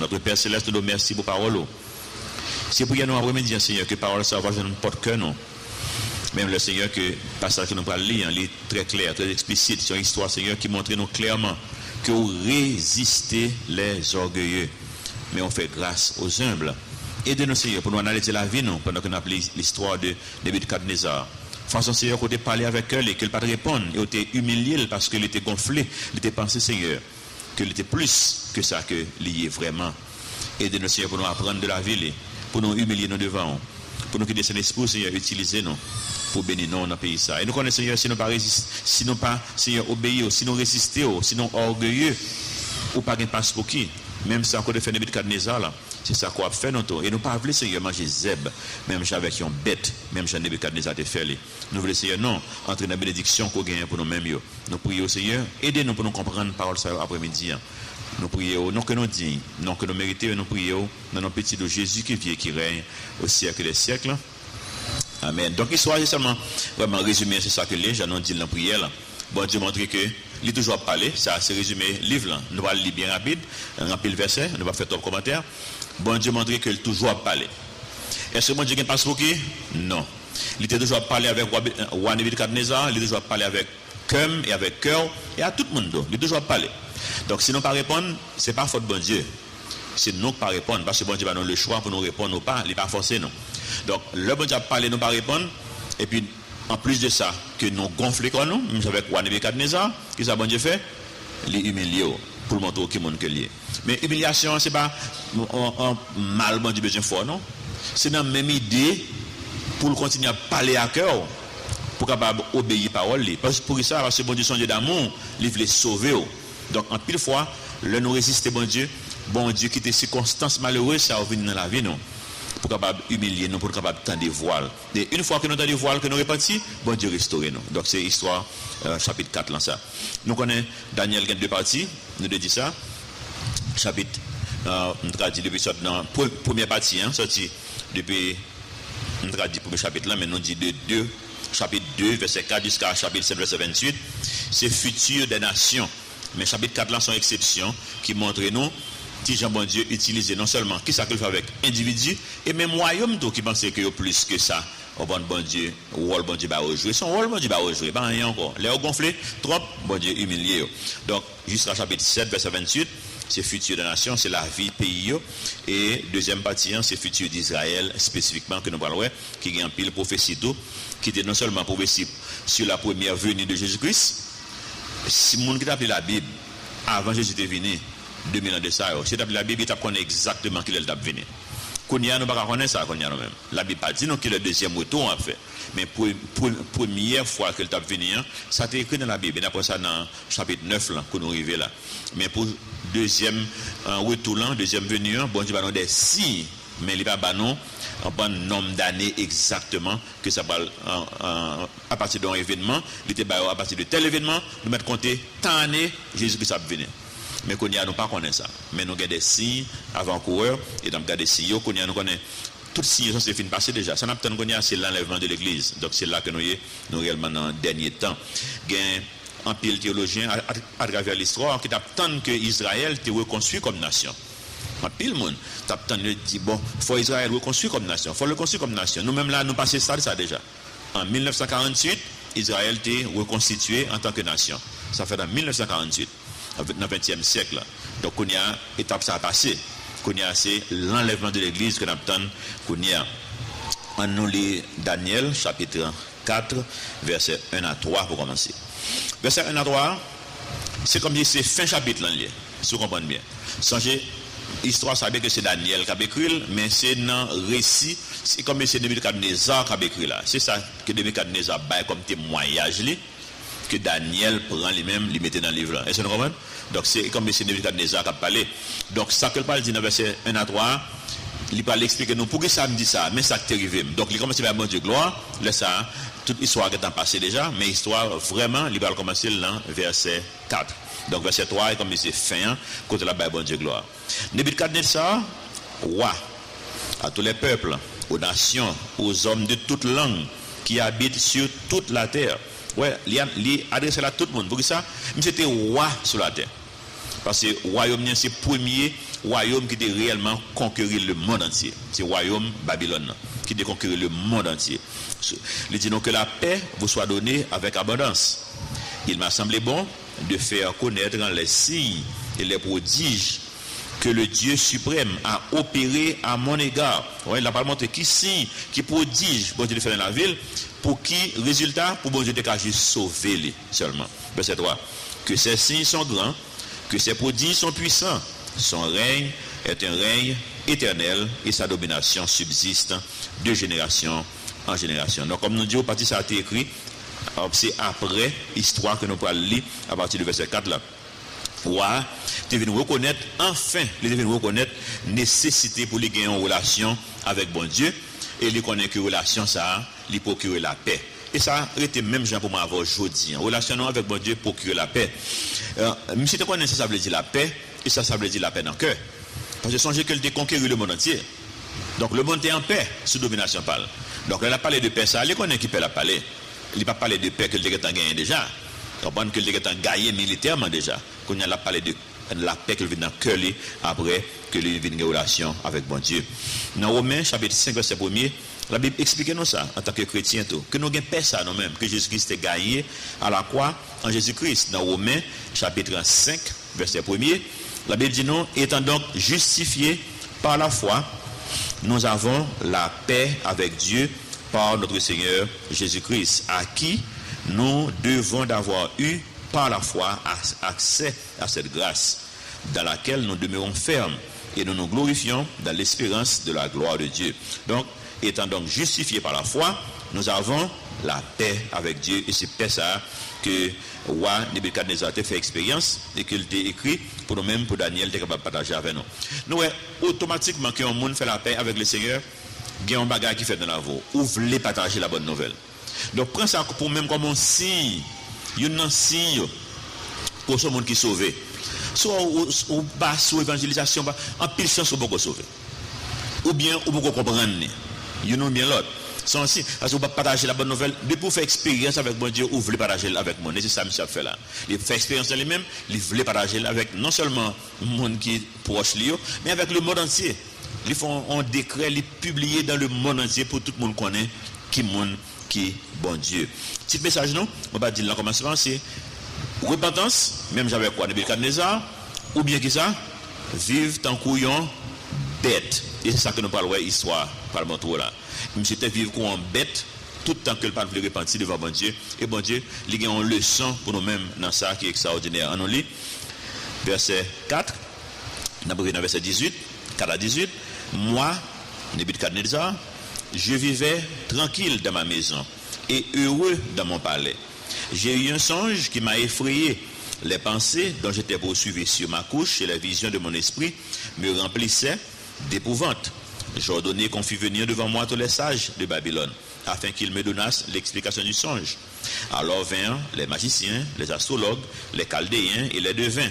Notre Père Céleste, nous merci pour parole. C'est pour nous après-midi, Seigneur, que parole ça va faire un porte-cœur, non? Même le Seigneur, que le passage que nous parlons, il est très clair, très explicite. C'est une histoire, Seigneur, qui montre nous clairement que vous résistez les orgueilleux, mais on fait grâce aux humbles. Aidez-nous, Seigneur, pour nous analyser la vie, nous, pendant que nous appelons l'histoire de Nebuchadnezzar. Façon, Seigneur, qu'on ait parlé avec elle et qu'elle ne pas répondre, et on était humilié parce qu'elle était gonflée, il était pensé, Seigneur, qu'elle était plus que ça, que lié vraiment. Aidez-nous, Seigneur, pour nous apprendre de la vie, pour nous humilier nous devant, pour nous quitter son esprit, Seigneur, utilisez-nous pour bénir nous dans le pays ça. Et nous connaissons, Seigneur, si nous pas résistons, si nous pas, Seigneur, obéir, si nous résistons, si nous orgueilleux, ou pas de passe pour qui, même ça qu'on a fait Nebuchadnezzar là, c'est ça qu'on a fait notre. Et nous pas voulu, Seigneur, manger zèbre, même avec une bête, même si Nebuchadnezzar a fait. Nous voulons, Seigneur, non, entrer dans la bénédiction qu'on gagne pour nous-mêmes. Nous prions, Seigneur, aidez-nous pour nous comprendre la parole ça après-midi. Nous prions, non que nous disons, non que nous méritons, nous prions dans nos petits de Jésus qui vient, qui règne au siècle des siècles. Amen. Donc, l'histoire, c'est seulement vraiment résumé, c'est ça que les gens ont dit dans la prière. Bon Dieu montre que il est toujours parlé, ça c'est résumé livre là. Nous allons lire bien rapide, remplir le verset, nous va faire top commentaire. Bon Dieu montre qu'il est toujours parlé. Est-ce que bon Dieu ne passe pour qui? Non. Il était toujours parlé avec roi Nebuchadnezzar, il était toujours parlé avec cœur et avec cœur et à tout le monde. Il est toujours parlé. Donc si nous ne pas répondre, ce n'est pas faute bon Dieu. C'est nous qui ne pas répondre parce que bon Dieu va nous le choix pour nous répondre ou pas, il n'est pas forcé non. Donc le bon Dieu a parlé, nous ne pas répondre et puis en plus de ça, que nous gonflons comme nous, même avec roi Nebuchadnezzar, qu'est-ce que bon Dieu fait? Les humilier pour le montrer au monde que lié. Mais humiliation, ce n'est pas un mal, bon Dieu besoin fort, non? C'est dans la même idée pour continuer à parler à cœur, pour capable obéir à la parole. Parce que pour ça, parce que bon Dieu, son Dieu d'amour, il veut sauver. Donc, en pile fois, le nous résister, bon Dieu qui était circonstances malheureuses, ça va venir dans la vie, non? Pour capable humilier nous, pour capable tendre des voiles. Et une fois que nous tendons des voiles, que nous répartis, bon Dieu restaurer nous. Donc c'est histoire chapitre 4 là ça. Nous connaissons Daniel qui a deux parties, nous devons dire ça. Chapitre, nous traduit depuis dans première partie, sorti depuis, nous traduit premier chapitre là, mais nous dit de 2, chapitre 2, verset 4 jusqu'à chapitre 7, verset 28. C'est futur des nations. Mais chapitre 4 là sont exceptions qui montrent nous si Jean bon Dieu utilise non seulement qui ça qu'il fait avec individu et même royaume qui pensait que plus que ça au bon Dieu rôle bon Dieu va rejouer son rôle bon Dieu va rejouer pas rien encore les gonflé trop bon Dieu humilié donc jusqu'à chapitre 7 verset 28 c'est futur de la nation c'est la vie pays et deuxième partie c'est futur d'Israël spécifiquement que nous parlons qui gagne pile prophétie tout qui était non seulement prophétie sur la première venue de Jésus-Christ si monde qui appelé la Bible avant Jésus était venu 2000 ans de ça, si tu as la Bible, tu connais exactement qui est le venu. Qu'on y a, nous ne pas connaître ça, qu'on y a nous-mêmes. La Bible pas dit non qu'il est le deuxième retour en fait. Mais pour première fois que le venu, ça a écrit dans la Bible. Et après ça, dans chapitre 9, là, qu'on arrive là. Mais pour deuxième retour, deuxième venue, bon Dieu va nous des signes. Mais il va pas non un bon nombre d'années exactement que ça va à partir d'un événement, il était à partir de tel événement, nous mettons compter tant d'années Jésus-Christ a venu. Mais qu'on y a nous pas connaît ça. Mais nous avons des signes avant-coureurs et nous avons des signes qu'on y a nous connaît. Toutes les signes sont fini passé déjà. Ça n'a pas qu'on y a c'est l'enlèvement de l'église. Donc c'est là que nous réellement dans le dernier temps. Il y a un pile théologien à travers l'histoire qui attend que Israël te reconstruit comme nation. En pile monde t'attend de dire bon, faut Israël reconstruire comme nation, faut le construire comme nation. Nous même là nous passé ça déjà. En 1948, Israël était reconstitué en tant que nation. Ça fait dans 1948. Dans le 20e siècle. Donc, on y a étape ça a passé. On y a c'est l'enlèvement de l'église que nous attendons. On y a en nous lit Daniel, chapitre 4, verset 1 à 3 pour commencer. Verset 1 à 3, c'est comme si c'est fin chapitre là, si vous comprenez bien. Songez, l'histoire savait que c'est Daniel qui a écrit, mais c'est dans le récit, c'est comme si c'est Nebuchadnezzar qui a écrit là. C'est ça que Nebuchadnezzar baille comme témoignage que Daniel prend lui-même, lui mettait dans le livre. Est-ce que vous comprenez? Donc c'est comme M. Nebuchadnezzar qui a parlé. Donc ça que le parle dit dans verset 1 à 3, il parle expliquer nous pourquoi ça me dit ça, mais ça t'est arrivé. Donc il commence par bon Dieu gloire, là ça, toute histoire qui est passée déjà, mais histoire vraiment, il va commencer dans verset 4. Donc verset 3, comme c'est fin, côté là, bon Dieu gloire. Nebuchadnezzar, roi, à tous les peuples, aux nations, aux hommes de toute langue qui habitent sur toute la terre. Ouais, il adresse à tout le monde. Pour ça, c'était roi sur la terre. Parce que le royaume, c'est le premier royaume qui a réellement conquéri le monde entier. C'est le royaume Babylone qui a conquéri le monde entier. Il dit donc que la paix vous soit donnée avec abondance. Il m'a semblé bon de faire connaître les signes et les prodiges que le Dieu suprême a opéré à mon égard. Ouais, il n'a pas montré qui signe, qui prodige, bon Dieu de faire dans la ville, pour qui, résultat, pour bon Dieu de juste sauver les seulement. Verset 3. Que ces signes sont grands, que ces prodiges sont puissants. Son règne est un règne éternel et sa domination subsiste de génération en génération. Donc, comme nous disons, partie ça a été écrit, c'est après l'histoire que nous pourrons lire à partir du verset 4 là. Roi, tu viens reconnaître, enfin, les viennent reconnaître nécessité pour les gagner en relation avec bon Dieu et les connaître que relation ça, lui procurer la paix. Et ça a été même genre pour moi avoir aujourd'hui. Relation avec bon Dieu procurer la paix. Monsieur te connaît ça veut dire la paix et ça veut dire la paix dans le cœur. Parce que songez qu'elle a conquéri le monde entier. Donc le monde est en paix sous domination parle. Donc elle a parlé de paix ça, elle connaît qui peut la parler. Il n'a pas parlé de paix qu'elle a gagné déjà. Comprendre qu'elle a gagné militairement déjà. Qu'on a parlé de la paix qu'elle vient dans le cœur après que lui vienne en relation avec bon Dieu. Dans Romains chapitre 5 verset 1er, la Bible explique nous ça en tant que chrétien tout, que nous avons paix ça nous-mêmes, que Jésus-Christ a gagné à la croix en Jésus-Christ. Dans Romains chapitre 5 verset 1er, la Bible dit nous étant donc justifiés par la foi, nous avons la paix avec Dieu par notre Seigneur Jésus-Christ, à qui nous devons d'avoir eu par la foi accès à cette grâce dans laquelle nous demeurons fermes et nous nous glorifions dans l'espérance de la gloire de Dieu. Donc, étant donc justifiés par la foi, nous avons la paix avec Dieu et c'est paix ça que roi Nebuchadnezzar a fait expérience et qu'il a écrit pour nous-mêmes, pour Daniel, il est capable de partager avec nous. Nous, automatiquement, quand un monde fait la paix avec le Seigneur, il y a un bagage qui fait dans la voie. Ou voulez partager la bonne nouvelle. Donc, prends ça pour même comme un signe. Il y a un signe pour ce monde qui est sauvé. Soit au bas, sous évangélisation, en pile chance, on peut sauver. Ou bien, on peut comprendre. Il y a bien l'autre. C'est ainsi. Parce que vous partager la bonne nouvelle, de pour faire expérience avec mon Dieu, ou vous voulez partager avec moi. C'est ça que monsieur a fait là. Il fait expérience dans lui-même, il voulait partager avec non seulement le monde qui est proche de lui, mais avec le monde entier. Ils font un décret, ils publient dans le monde entier pour tout le monde connaît qui monde qui est bon Dieu. Petit message non, on va dire là commencement c'est repentance, même j'avais quoi Nebuchadnezzar, ou bien qui ça, vivre tant couillon bête. Et c'est ça que nous parlons histoire par mon tour là. Monsieur était vivre comme une bête tout le temps que le peuple veut repentir devant bon Dieu et bon Dieu il y a une leçon pour nous-mêmes dans ça qui est extraordinaire. On lit verset 4 dans verset 18 4 à 18. Moi, Nebuchadnezzar, je vivais tranquille dans ma maison et heureux dans mon palais. J'ai eu un songe qui m'a effrayé. Les pensées dont j'étais poursuivi sur ma couche et les visions de mon esprit me remplissaient d'épouvante. J'ordonnai qu'on fît venir devant moi tous les sages de Babylone, afin qu'ils me donnassent l'explication du songe. Alors vinrent les magiciens, les astrologues, les chaldéens et les devins.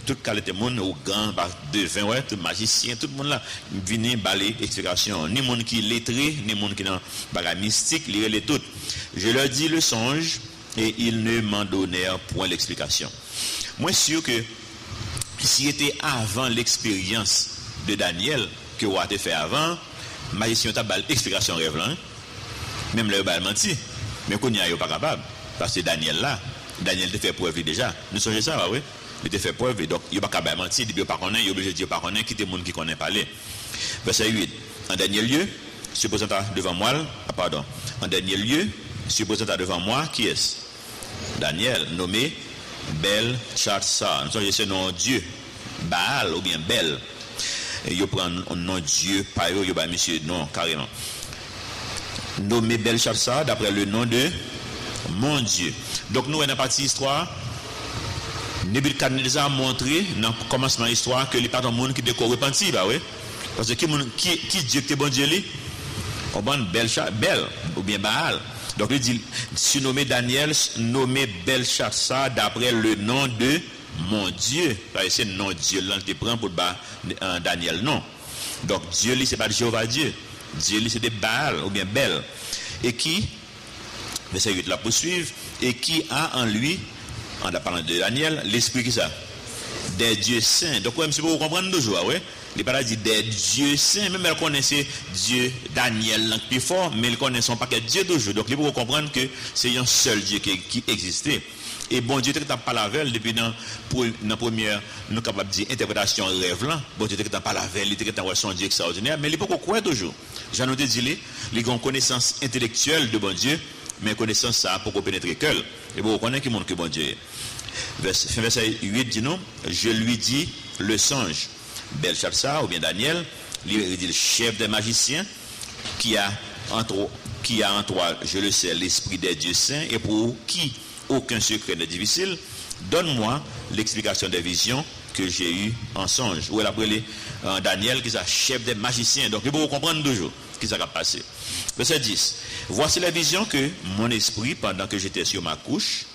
Tout qualité monde au grand devin, ouais, tout magicien, tout le monde là, venait baler explication. Ni monde qui lettré, ni monde qui dans bagarre mystique, lire les toutes. Je leur dis le songe et ils ne m'en donnèrent point l'explication. Moi sûr que si c'était avant l'expérience de Daniel que vous avez fait avant, magicien t'a balle explication rêve là. Même le bal menti. Mais qu'on n'y a pas capable parce que Daniel te fait preuve déjà. Nous songez ça oui. Il te fait preuve donc il pas capable mentir, il pas connaît, il obligé de dire pas connaît, quitter monde qui connaît parler. Verset 8. En dernier lieu, supposant devant moi, en dernier lieu, supposant devant moi qui est Daniel nommé Belshazzar. Nous songez ce nom Dieu, Baal ou bien Bel. Et il prend un nom Dieu, pas il va monsieur non carrément. Nommé Belshazzar d'après le nom de mon Dieu. Donc nous, dans la partie histoire, Nebuchadnezzar a montré dans le commencement de l'histoire que il n'y a pas de monde qui décore repenti. Bah oui. Parce que qui Dieu qui est bon Dieu lui? On va Bel ou bien Baal. Donc il dit, surnommé Daniel, nommé Belshazzar d'après le nom de mon Dieu. C'est le nom de Dieu là qui prend pour Daniel non. Donc Dieu lui c'est pas Jéhovah Dieu. Dieu lui c'est de Baal ou bien Bel. Et qui, verset 8 la poursuivre, et qui a en lui, en parlant de Daniel, l'esprit qui ça? des dieux saints. Donc, monsieur, vous comprenez toujours, ouais? Il pas dit des dieux saints, même elle connaissait Dieu Daniel plus fort, mais elle connaissait pas que Dieu toujours. Donc, il faut comprendre que c'est un seul Dieu qui existait. Et bon Dieu n'a pas la veille depuis dans la première, nous capable de dire interprétation rêve là. Bon Dieu n'a pas la veille, il était son Dieu extraordinaire, mais il faut qu'on croit toujours. J'en ai dit, il a une connaissance intellectuelle de bon Dieu, mais connaissance ça pour qu'on pénètre cœur. Et pour qu'on connaître qui montre que bon Dieu est. Verset 8 dit non, je lui dis le songe. Belshazzar ou bien Daniel, il dit le chef des magiciens qui a en toi, je le sais, l'esprit des dieux saints, et pour qui aucun secret n'est difficile, donne-moi l'explication des visions que j'ai eues en songe. Ou elle a appelé Daniel qui est chef des magiciens. Donc il faut comprendre toujours ce qui s'est passé. Verset 10. Voici la vision que mon esprit, pendant que j'étais sur ma couche,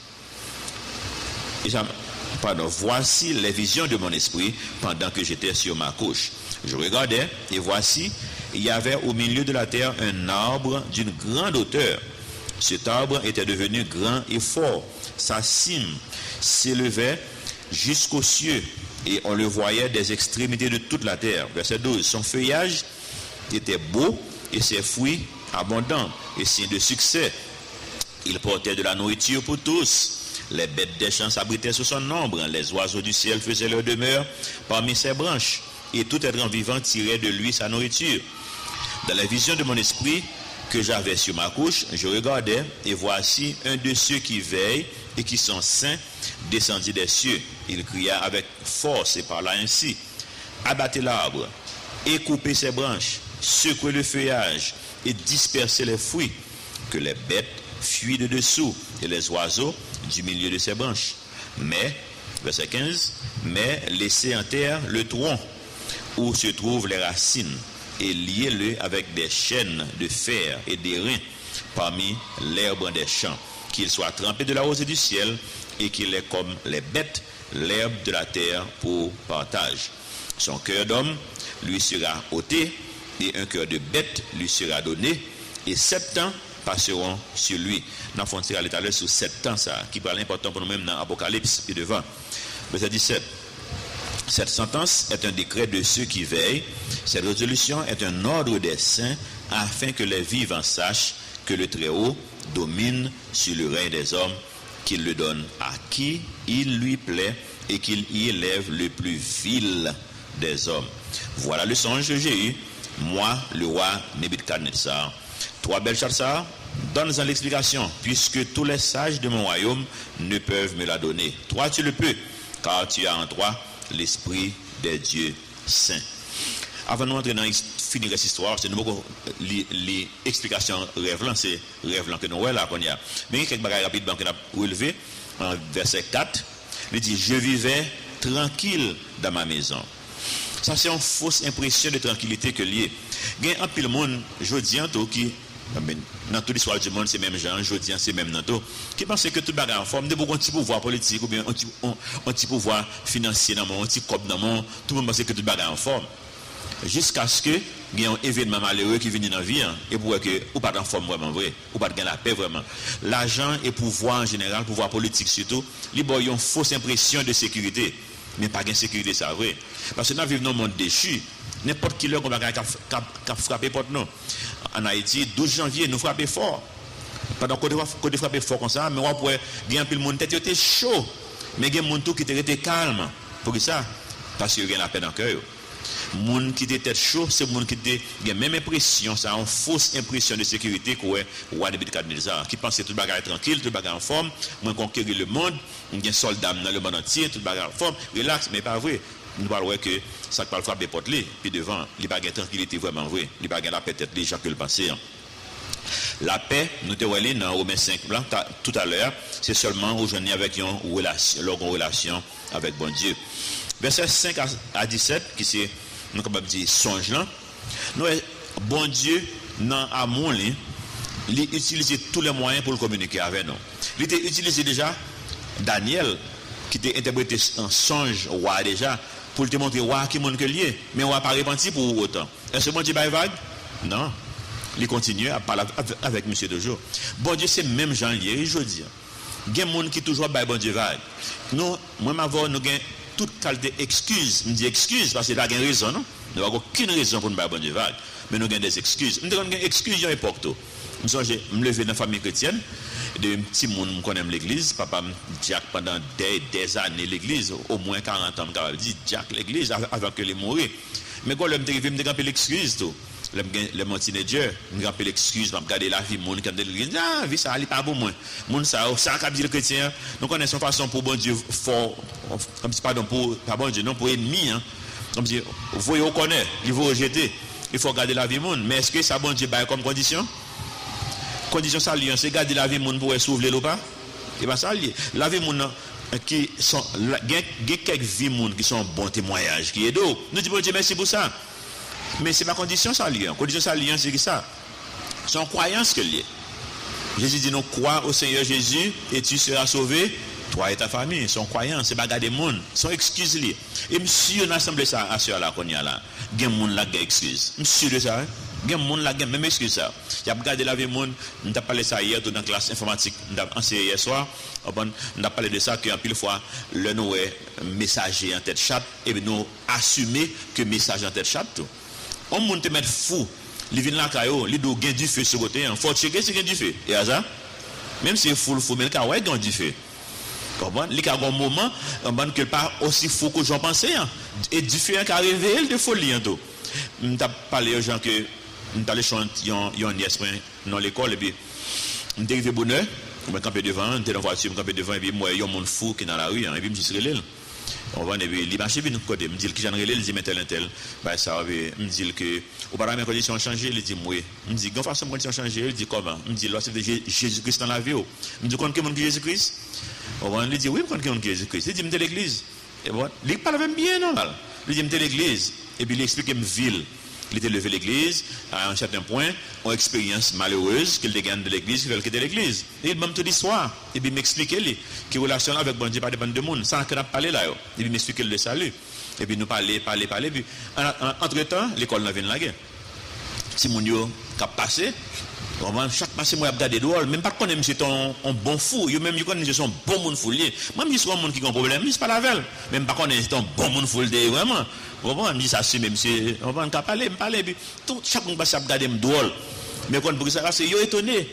voici les visions de mon esprit pendant que j'étais sur ma couche. Je regardais et voici, il y avait au milieu de la terre un arbre d'une grande hauteur. Cet arbre était devenu grand et fort. Sa cime s'élevait jusqu'aux cieux et on le voyait des extrémités de toute la terre. Verset 12. Son feuillage était beau et ses fruits abondants et signe de succès. Il portait de la nourriture pour tous. Les bêtes des champs s'abritaient sous son ombre. Les oiseaux du ciel faisaient leur demeure parmi ses branches. Et tout être vivant tirait de lui sa nourriture. Dans la vision de mon esprit que j'avais sur ma couche, je regardais et voici un de ceux qui veillent et qui sont saints descendit des cieux. Il cria avec force et parla ainsi: abattez l'arbre et coupez ses branches, secouez le feuillage et dispersez les fruits, que les bêtes fuient de dessous et les oiseaux du milieu de ses branches. Mais, verset 15, mais laissez en terre le tronc où se trouvent les racines et liez-le avec des chaînes de fer et des reins parmi l'herbe des champs, qu'il soit trempé de la rosée du ciel et qu'il est comme les bêtes, l'herbe de la terre pour partage. Son cœur d'homme lui sera ôté et un cœur de bête lui sera donné et 7 ans passeront sur lui. Nous avons tiré à l'étalage sur 7 ans, ça, qui parle important pour nous-mêmes dans l'Apocalypse et devant. Verset 17. Cette sentence est un décret de ceux qui veillent. Cette résolution est un ordre des saints afin que les vivants sachent que le Très-Haut domine sur le règne des hommes, qu'il le donne à qui il lui plaît et qu'il y élève le plus vil des hommes. Voilà le songe que j'ai eu, moi, le roi Nebuchadnezzar. Toi, Belshazzar, donne-en l'explication, puisque tous les sages de mon royaume ne peuvent me la donner. Toi, tu le peux, car tu as en toi l'esprit des dieux saints. Avant de nous entrer dans finir cette histoire, c'est nous l'explication rêve là, c'est rêve là que nous voyons là qu'on y a. Mais il y a quelques bagages rapides qu'on a relevé en verset 4. Il dit: je vivais tranquille dans ma maison. Ça, c'est une fausse impression de tranquillité que lié. Il y a un pile monde, je dis en tout, qui, dans toute l'histoire du monde, c'est même gens, je dis c'est même dans tout, qui pense que tout le bagage en forme, de beaucoup de pouvoir politique ou bien un petit pouvoir financier dans mon, un petit cop dans mon, tout le monde pense que tout le bagage en forme. Jusqu'à ce que il y ait un événement malheureux qui vient dans la vie, et pour que ou pas en forme vraiment vrai, ou pas gagner la paix vraiment. L'argent et pouvoir en général, pouvoir politique surtout, il y a une fausse impression de sécurité. Mais pas de sécurité, c'est vrai. Parce que nous vivons dans un monde déchu. N'importe qui l'heure qu'on va frapper porte nous. En Haïti, 12 janvier, nous frappons fort. Pendant qu'on a frappé fort comme ça, mais on pourrait gagner un peu le monde qui était chaud. Mais il y a un monde qui était calme. Pour ça, parce qu'il y a la paix dans le cœur. Le monde qui était tête chaud, c'est le monde qui a la même impression, ça a une fausse impression de sécurité qu'on a roi Nebuchadnezzar, qui pense que tout le bagage est tranquille, tout le bagage en forme, moi conquérir le monde, on a un soldat dans le monde entier, tout le bagage en forme, relax, mais pas vrai. Nous parlons que ça peut frapper porte puis devant, les bagages tranquillité vraiment vrai, les bagages la peut-être les gens que le passé. La paix, nous te voyons dans Romains 5 blanc tout à l'heure, c'est seulement aujourd'hui avec une relation avec bon Dieu. Verset 5 à 17, qui c'est, nous capable dire songe là, nous bon Dieu dans amour il utilise tous les moyens pour le communiquer avec nous. Il était utilisé déjà Daniel qui était interprété en songe roi déjà pour te montrer roi qui monde que lié, mais on va pas repenti pour autant. Est-ce que bon Dieu va vague? Non. Il continue à parler avec monsieur de jour. Bon Dieu c'est même Jean lié, je dis. Il y a des gens qui toujours bail bon Dieu vague. Nous moi m'avons nous toute qualité excuse. Je dis excuse parce que là, il y a une raison, non? Nous n'avons aucune raison pour ne pas bon Dieu vague. Mais nous avons des excuses. Nous avons des excuses à l'époque. Je me lever dans la famille chrétienne. De petits monde me connaît l'église. Papa me dit pendant des années l'église. Au moins 40 ans, je dit Jack l'église avant que les mourir. Mais quand je me dis l'excuse, le mon teenager, je me l'excuse, je regarde la vie, mon qui dit l'église. Ah, vie ça, n'est pas bon, moi. Mon ça, ça, dit le chrétien. Nous connaissons façon pour bon Dieu fort. Comme si, pardon, pour, pas bon Dieu, non, pour ennemi. Hein. Comme si, vous voyez, on connaît, il faut rejeter. Il faut garder la vie monde. Mais est-ce que ça bon Dieu bail comme condition? Condition ça lié, c'est garder la vie monde pour s'ouvrir ou pas? Et pas ça lié. La vie monde qui sont quelques vies monde qui sont bons témoignages qui est d'eau. Nous disons Dieu merci pour ça. Mais c'est ma condition ça lié. Condition ça lié c'est ça. C'est une croyance que lié. Jésus dit nous crois au Seigneur Jésus et tu seras sauvé. Toi et ta famille, son croyance, c'est pas garder monde, son excuse lié. Et monsieur, on a assemblé ça à ce là qu'on y a là. Gen monde là qui excuse. Monsieur de ça, gen monde là qui même excuse ça. Il a regardé la vie monde, on t'a parlé ça hier dans la classe informatique, on a enseigné hier soir, on a parlé de ça que en pile fois le nous messager en tête chat et nous assumer que message en tête chat tout. On monde te mettre fou. Li vinn la caillou, li do gain du feu sur côté, faut checker si gain du feu. Et à ça, même si fou mais le cas ouais gain du feu. Comprends? Il y a un moment que pas aussi fou que j'en pensais. Et du fait qu'à réveiller de folie. Je t'ai parlé aux gens que je allé chanter un esprit dans l'école. Et puis, je suis arrivé bonheur. Je suis campé devant, je suis dans la voiture, je suis campé devant. Et puis, moi, il y a un monde fou qui est dans la rue. Et puis, je me suis dit, on va il marche bien de côté. Je me dit que j'en relève, il dit, mais tel. Ben, ça, me dit que, au paramètre mes conditions ont changé. Il dit, oui. Je me dit, quand façon mes conditions ont changé, il dit, comment? Je me dit, lorsque Jésus-Christ dans la vie. Je me dit, quand est Jésus-Christ? On lui dit, oui, quand on est Jésus-Christ. Il dit, je l'église. Et bon, il parle même bien normal. Il dit, je l'église. Et puis, il explique une ville. Il était levé l'église. À un certain point, une expérience malheureuse qu'il gagne de l'église, qu'il veut quitter l'église. Et il m'a toute l'histoire. Et puis, il m'explique qu'il relation avec bon Dieu, pas de monde. Sans qu'on a parlé là. Et puis, il m'explique le salut. Et puis, nous parler. Puis, entre-temps, l'école n'a pas la guerre. Si mon Dieu a passé, chaque passé, moi, je regarde dehors, même pas qu'on aime, c'est un bon fou. Yo même, je connais, c'est un bon monde fou. Moi, je suis un monde qui a un problème, je ne suis pas la veille. Même pas qu'on est un bon monde fou, vraiment. Je dis ça, c'est même, on va parler, puis chaque monde passe à regarder dehors. Mais quand pour ça, c'est yo étonné.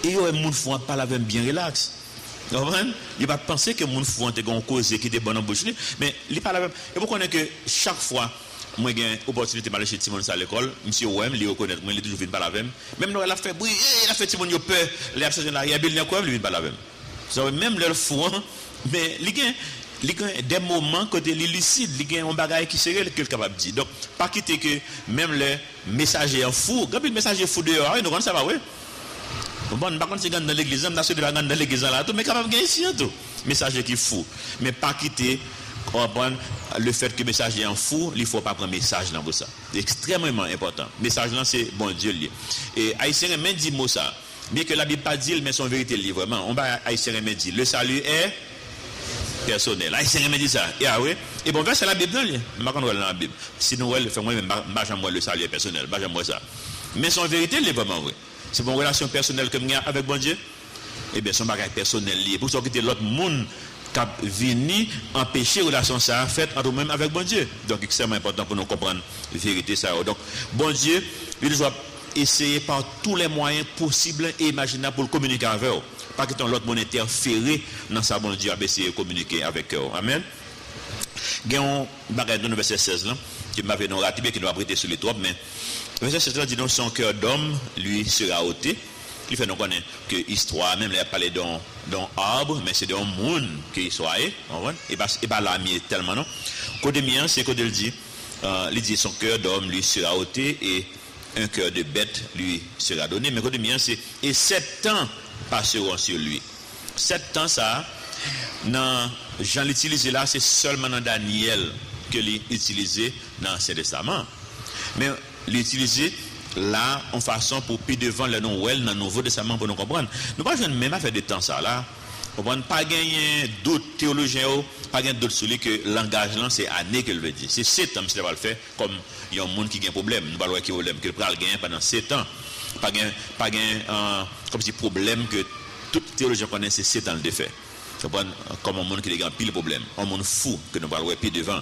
Et yo, un monde fou, pas la veille bien relax. Il ne va pas penser que mon fou, c'est une cause qui est bonne en bouche. Mais il pas la même. Et vous connaissez que chaque fois, moi j'ai une opportunité d'aller chez Timon à l'école, monsieur Ouem, il reconnaît, moi il est toujours venu par la même. Même là, il a fait bruit, il a fait Timon, il a peur, il a fait la il a quoi, il vient par la même. Même leur fou, mais il y a des moments côté lucide, il y a un bagage qui serait que capable de dire. Donc, pas quitter que même le messager est fou, quand le messager est fou dehors, nous connaissons ça va, oui. Bon, par contre, c'est dans l'église, on a ceux de la dans l'église là, mais capable de gagner ici, tout. Messager qui est fou, mais pas quitter. Le fait que le message est en fou, il ne faut pas prendre message dans ça. C'est extrêmement important. Le message là, c'est bon Dieu lié. Et Haïtien même dit mot ça. Bien que la Bible pas dit, mais son vérité lié vraiment. On va Haïtien même dit le salut est personnel. Haïtien même dit ça. Et ah oui. Et bon, c'est la Bible là. Je ne dans la Bible. Sinon, elle fait moi même le salut est personnel. Moi ça. Mais son vérité lié vraiment oui. C'est une relation personnelle que j'ai avec bon Dieu. Eh bien, son bagage personnel lié. Pour ça que l'autre monde cap vini empêcher relation ça faite entre nous-mêmes avec bon Dieu. Donc c'est extrêmement important pour nous comprendre la vérité ça. Donc bon Dieu, il doit essayer par tous les moyens possibles et imaginables pour communiquer avec eux. Pas que l'autre monde interféré dans ça bon Dieu a essayer de communiquer avec eux. Amen. Gagnons bagage dans le verset 16 là qui m'avait non raté qui doit prêter sur les trois mais verset 16 là dit donc son cœur d'homme lui sera ôté. Il fait nous connaître que l'histoire, même là, parler d'un arbre, mais c'est d'un monde qui soit, et pas la mienne tellement, non. Côté mien, c'est côté il dit son cœur d'homme lui sera ôté et un cœur de bête lui sera donné. Mais côté mien, c'est et 7 ans passeront sur lui. 7 ans, ça, dans Jean l'utilisé là, c'est seulement dans Daniel que l'utilisé dans l'Ancien Testament. Mais l'utiliser là en façon pour puis devant le Noël dans le Nouveau Testament pour nous comprendre. Nous pas même à faire de temps ça là. Comprendre pas gagner d'autres théologiens pas gagner d'autres sur lui que langage là c'est année qu'il veut dire. C'est 7 ans qu'il va le faire comme il y a un monde qui a un problème, nous pas voir qui problème qu'il va gagner pendant 7 ans. Pas gagner comme si problème que tout théologien connaît c'est 7 ans le défait. Comme un monde qui a pile problème, un monde fou que nous parlons pied devant.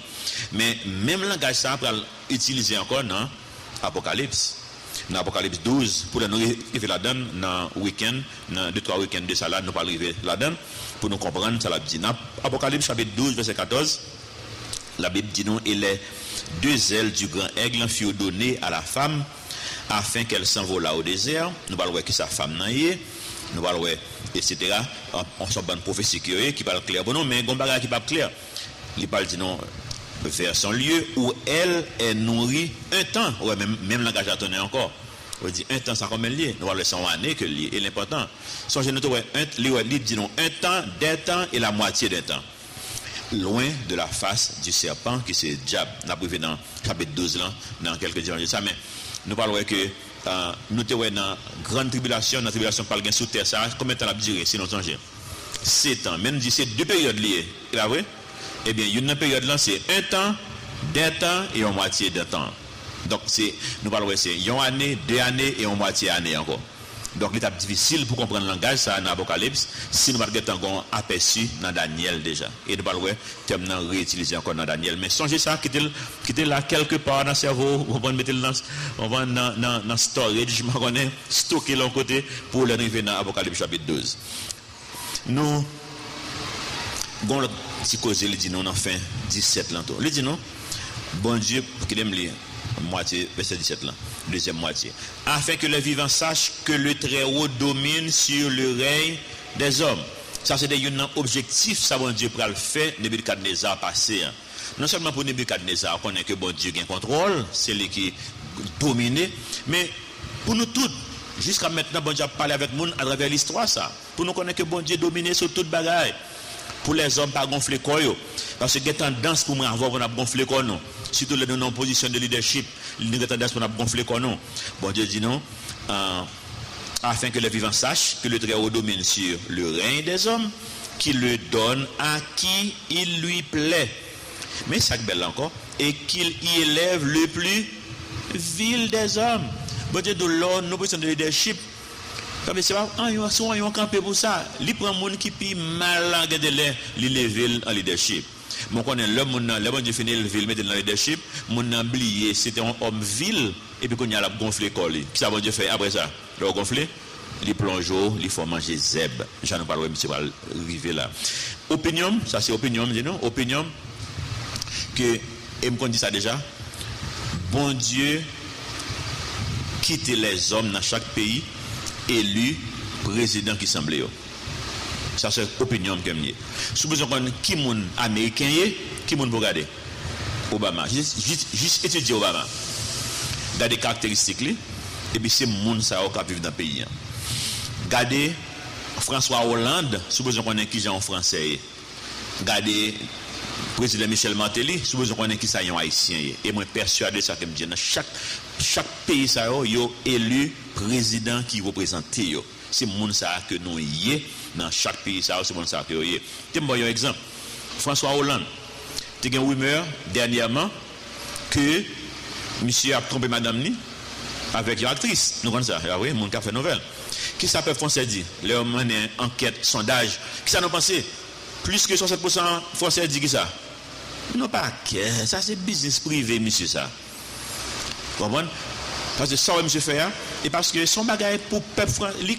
Mais même langage ça pour utiliser encore dans Apocalypse. Dans Apocalypse 12, pour nous arriver là-dedans, dans le week-end, dans 2-3 week-ends de ça là, nous pas arriver là-dedans, pour nous comprendre ça l'a dit. Dans Apocalypse chapitre 12, verset 14, la Bible dit nous, et les deux ailes du grand aigle furent données à la femme, afin qu'elle s'envolât au désert. Nous parlons que sa femme n'a y est. Nous parlons, etc. On s'en bonne prophétie qui parle clair. Bon, non, mais il y a qui parle clair. Il parle de non, vers son lieu où elle est nourrie un temps. Ouais, même langage à tourner encore. On dit un temps, ça comme elle lié. Nous parlons de 100 années que lié. Et l'important, son général, il dit non, un temps, des temps et la moitié d'un temps. Loin de la face du serpent qui c'est diable. Nous avons vu dans chapitre 12 là, dans quelques dimanches de ça, mais nous parlons que nous sommes dans grande tribulation, dans la tribulation par le sous terre, ça, combien de temps a duré, sinon changer 7 ans. Même dit c'est 2 périodes liées. Là, oui? Eh bien, une période là, c'est un temps, des temps et une moitié de temps. Donc, nous parlons, c'est une année, 2 années et une moitié année encore. Donc, l'étape difficile pour comprendre le langage, ça, dans l'Apocalypse, si nous avons aperçu dans Daniel déjà. Et nous parlons, terme réutiliser encore dans Daniel. Mais songez ça, quittez là quelque part dans le cerveau, on va mettre dans storage, je m'en connais, stocker l'autre côté pour l'arriver dans l'Apocalypse chapitre 12. Nous, bon, si cause, il dit non, enfin, 17 là. Il dit non, bon Dieu, qu'il aime lire. Moitié, verset 17 là, deuxième moitié. Afin que les vivants sachent que le Très-Haut domine sur le règne des hommes. Ça, c'est un objectif, ça, bon Dieu, pour le faire, Nebuchadnezzar passé. Non seulement pour Nebuchadnezzar, on connaît que bon Dieu qui contrôle, c'est lui qui domine, mais pour nous tous, jusqu'à maintenant, bon Dieu a parlé avec nous à travers l'histoire, ça. Pour nous connaître que bon Dieu domine sur toute bagaille. Pour les hommes, pas gonfler quoi. Parce que il y a tendance pour moi avoir gonfler quoi non. Surtout les non en position de leadership, il y a tendance pour gonfler quoi non. Bon Dieu dit non, afin que les vivants sachent que le Très-Haut domine sur le règne des hommes, qu'il le donne à qui il lui plaît. Mais ça belle encore, et qu'il y élève le plus vil des hommes. Bon Dieu de l'ordre, nos positions de leadership. Comme c'est pas, ils ont campé pour ça. Ils prennent les gens qui pient mal à garder les lever en leadership. Mon connaît l'homme, le bon Dieu finit le vil, mettre dans le leadership, mon a oublié, c'était un homme vil, et puis qu'on y a la gonflé quoi. Qui ça bon Dieu fait après ça? Le gonflé, il plonge, il faut manger zeb. J'en parle, monsieur va arriver là. Opinion, ça c'est opinion, dis non? Opinion, que, et me dit ça déjà, bon Dieu quitte les hommes dans chaque pays, élu président qui semblait. Ça c'est opinion que m'y. Si vous avez qui moun américain qui moun pour regarder Obama, juste étudier Obama. Dans des caractéristiques et puis c'est moun ça qui vivent dans le pays. Regardez François Hollande, si vous connaissez qui est en français. Regardez président Michel Martelly, si vous connaissez qui ça est en haïtien. Et moi persuadé ça que me dit dans chaque pays ça yo élu président qui représente yo. C'est moun ça que nous y dans chaque pays ça c'est moun ça que y. Tu me un exemple. François Hollande, tu as une rumeur dernièrement que monsieur a trompé madame ni avec une actrice. Nous connaissons ça. Ah oui, mon café nouvelle. Qui s'appelle français dit, leur enquête sondage. Qui ça nous pensé? Plus que 67% français dit qui ça? Non pas que ça c'est business privé monsieur ça. Comprendre? Parce que ça ouais monsieur fait et parce que son bagage pour peuple français, li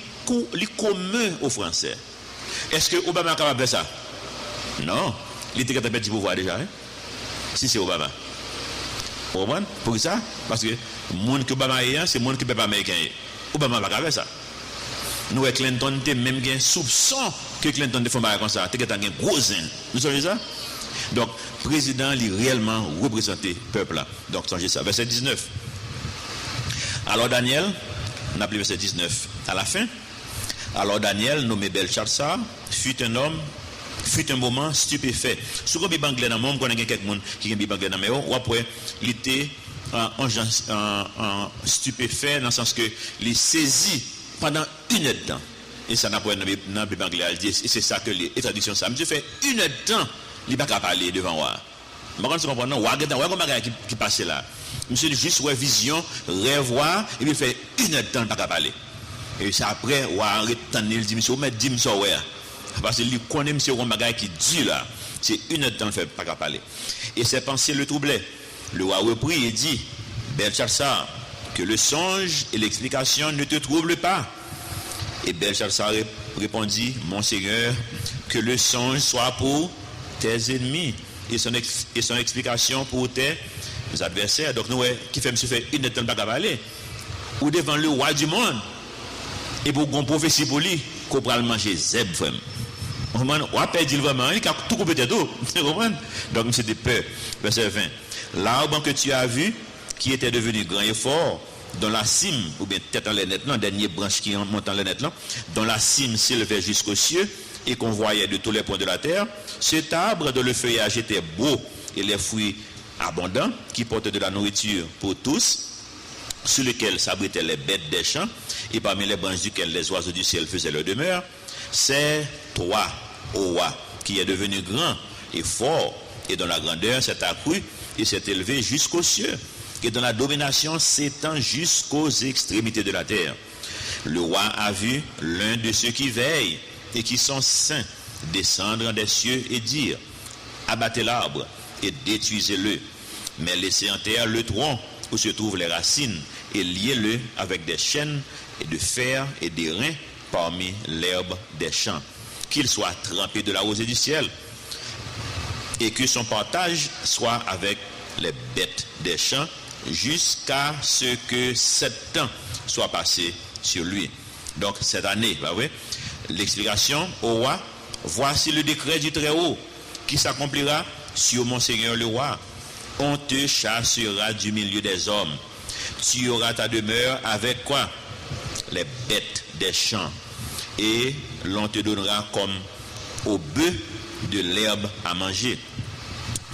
commun aux Français. Est-ce que Obama est capable de faire ça? Non, il était capable de pouvoir déjà. Si c'est Obama. Comprendre? Pour ça parce que monde que Obama est c'est monde qui peuple américain. Obama va pas faire ça. Nous avec Clinton même un soupçon que Clinton fait un comme ça, tu as un gros zin. Vous savez ça? Donc président il réellement représenter peuple là. Donc changez ça verset 19. Alors Daniel, on a appelé verset 19 à la fin. Alors Daniel, nommé Belshazzar, fut un moment stupéfait. Si vous avez un anglais dans le monde, on connaît quelqu'un qui a un anglais dans le monde, ou après, il était stupéfait dans le sens que il saisi pendant 1 heure de temps. Et ça n'a pas dans le Bible anglais, et c'est ça que les traductions ça. Monsieur fait 1 heure de temps, il n'a pas parler devant moi. Je ne comprends pas, qui passe là. Monsieur juste ouais vision, rêve, et puis il fait 1 heure de temps, il n'a pas parler. Et c'est après, il dit, monsieur, mais dis-moi ça, ouais. parce qu'il connaît monsieur un bagage qui dit là. C'est une heure de temps fait pas qu'à parler. Et ses pensées le troublaient. Le roi reprit et dit, Belshazzar, que le songe et l'explication ne te troublent pas. Et Belshazzar répondit, mon Seigneur, que le songe soit pour tes ennemis et son explication pour tes adversaires. Donc nous, qui fait monsieur fait une heure de temps pas qu'à parler. Ou devant le roi du monde. Et pour qu'on prophétie pour lui, qu'on pourra manger zèbre vraiment. On a perdu vraiment, il a tout coupé tête d'eau. Donc c'était peur. Verset 20. L'arbre que tu as vu, qui était devenu grand et fort, dont la cime, ou bien tête en l'air là, dernière branche qui monte en l'air là, dont la cime s'élevait jusqu'aux cieux, et qu'on voyait de tous les points de la terre, cet arbre dont le feuillage était beau et les fruits abondants, qui portait de la nourriture pour tous, sur lequel s'abritaient les bêtes des champs, et parmi les branches duquel les oiseaux du ciel faisaient leur demeure, c'est toi, ô roi, qui est devenu grand et fort, et dont la grandeur s'est accrue et s'est élevée jusqu'aux cieux, et dont la domination s'étend jusqu'aux extrémités de la terre. Le roi a vu l'un de ceux qui veillent et qui sont saints descendre des cieux et dire, abattez l'arbre et détruisez-le, mais laissez en terre le tronc où se trouvent les racines, et liez-le avec des chaînes et de fer et des reins parmi l'herbe des champs, qu'il soit trempé de la rosée du ciel, et que son partage soit avec les bêtes des champs, jusqu'à ce que 7 ans soit passé sur lui. Donc cette année, bah oui, l'explication au roi, voici le décret du Très-Haut qui s'accomplira sur mon Seigneur le roi. On te chassera du milieu des hommes. Tu auras ta demeure avec quoi? Les bêtes des champs. Et l'on te donnera comme au bœuf de l'herbe à manger.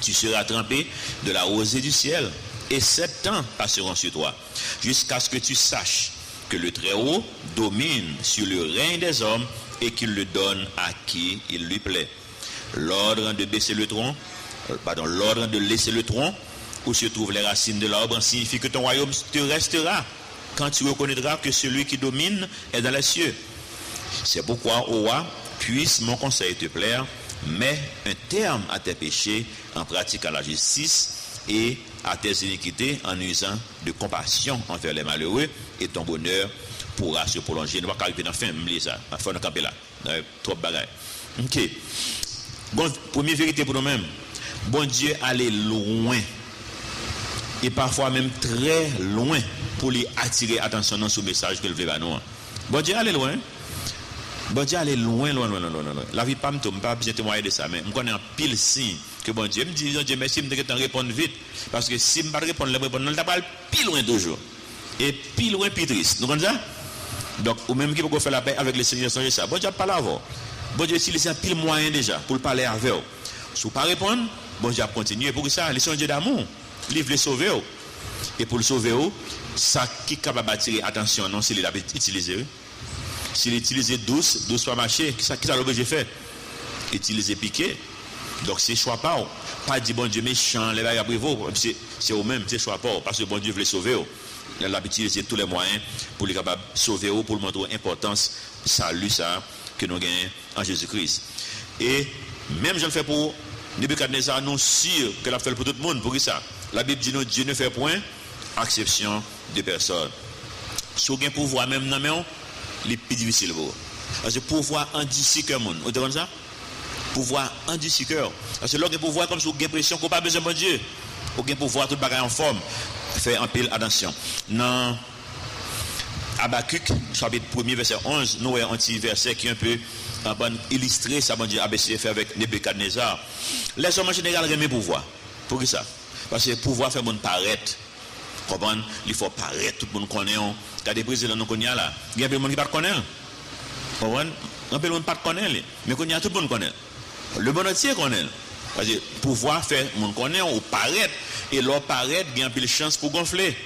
Tu seras trempé de la rosée du ciel. Et 7 ans passeront sur toi, jusqu'à ce que tu saches que le Très-Haut domine sur le règne des hommes et qu'il le donne à qui il lui plaît. L'ordre de laisser le tronc où se trouvent les racines de l'arbre signifie que ton royaume te restera quand tu reconnaîtras que celui qui domine est dans les cieux. C'est pourquoi, ô roi, puisse mon conseil te plaire, mets un terme à tes péchés en pratiquant la justice et à tes iniquités en usant de compassion envers les malheureux, et ton bonheur pourra se prolonger. Nous ne pouvons pas arriver dans la fin, ça. Il faut nous camper là. Trop de bagailles. Ok. Bon, première vérité pour nous-mêmes. Bon Dieu allait loin. Et parfois même très loin pour lui attirer attention dans ce message que le veut nous. Bon Dieu allait loin. Bon Dieu allait loin. La vie pas me tombe pas bien témoigner de ça, mais je connais un pile signe que bon Dieu me dit Dieu merci me de répondre vite, parce que si je ne pas répondre, je vais pas pile loin toujours. Et pile loin pile triste. Nous comprenez ça? Donc ou même qui peut faire la paix avec le Seigneur sans ça. Bon Dieu pas là avant. Bon Dieu utilise un pile moyen déjà pour parler avec vous. Si vous ne pas répondre, bon Dieu continue pour ça, les Dieu d'amour. Il veut sauver. Et pour le sauver, ça qui est capable d'attirer attention, non, s'il l'a utilisé. S'il utilise douce pas marcher, qui ça l'oblige fait? Utiliser piqué. Donc c'est choix pas dire bon Dieu méchant, les bails après vous, c'est au même, c'est choix pas, parce que bon Dieu veut sauver. Il a utilisé tous les moyens pour les capable sauver, pour montrer l'importance salut ça que nous gagnons en Jésus-Christ. Et même je le fais pour Nebuchadnezzar, nous sûrs que l'a fait pour tout le monde, pour ça. La Bible dit nous Dieu ne fait point exception de personne. Si vous avez un pouvoir même dans main, c'est plus difficile pour vous. Parce que pouvoir endurcir le monde. Vous entendez ça? Pouvoir endurcir cœur. Parce que l'autre pouvoir comme si vous avez l'impression qu'on n'a pas besoin de Dieu. Vous avez pouvoir tout bagaille en forme. Fait un pile attention. Dans Habakkuk, chapitre 1er, verset 11, nous avons un petit verset qui est un peu illustré, ça va dire ABC fait avec Nebuchadnezzar. Les hommes en général aiment le pouvoir. Pour ça? Parce que le pouvoir fait le monde paraître. Comprendre? Il faut paraître, tout le monde connaît. Quand des présidents nous connaissent là, il y a des gens qui ne connaissent pas. Comprendre? On peut ne pas connaître, mais tout le monde connaît. Le bon entier connaît. Parce que le pouvoir fait le monde connaît, ou paraître, et leur paraître, il y a plus de chance pour gonfler.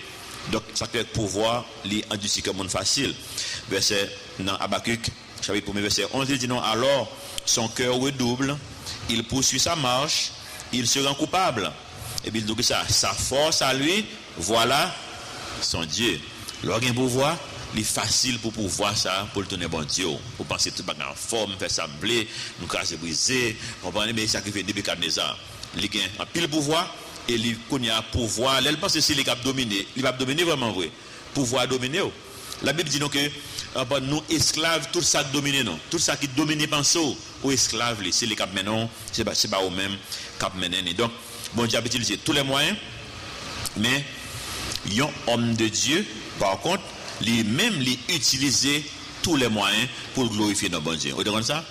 Donc, ça peut être pouvoir, lui, endurcir le monde facile. Verset dans Habakkuk, chapitre 1, verset 11, il dit non, alors son cœur redouble, il poursuit sa marche, il se rend coupable. Et puis il dit que ça, sa force à lui, voilà son Dieu. Lorsqu'il y a un pouvoir, il est facile pour pouvoir ça, pour le tourner bon Dieu. Pour penser tout en forme, faire sembler, nous casser, briser, comprenez, mais sacrifier Nebuchadnezzar. Il a un pile pouvoir, et il a pouvoir. Elle pense que c'est lui qui a dominé. Il va dominer vraiment vrai. Pouvoir dominer. La Bible dit donc que nous esclaves, tout ça domine non. Tout ça qui domine pense aux esclaves, c'est les cap maintenant, c'est pas eux mêmes cap mener. Donc bon Dieu a utilisé tous les moyens, mais un homme de Dieu, par contre, lui-même utiliser tous les moyens pour glorifier notre bon Dieu. Vous comprenez ça?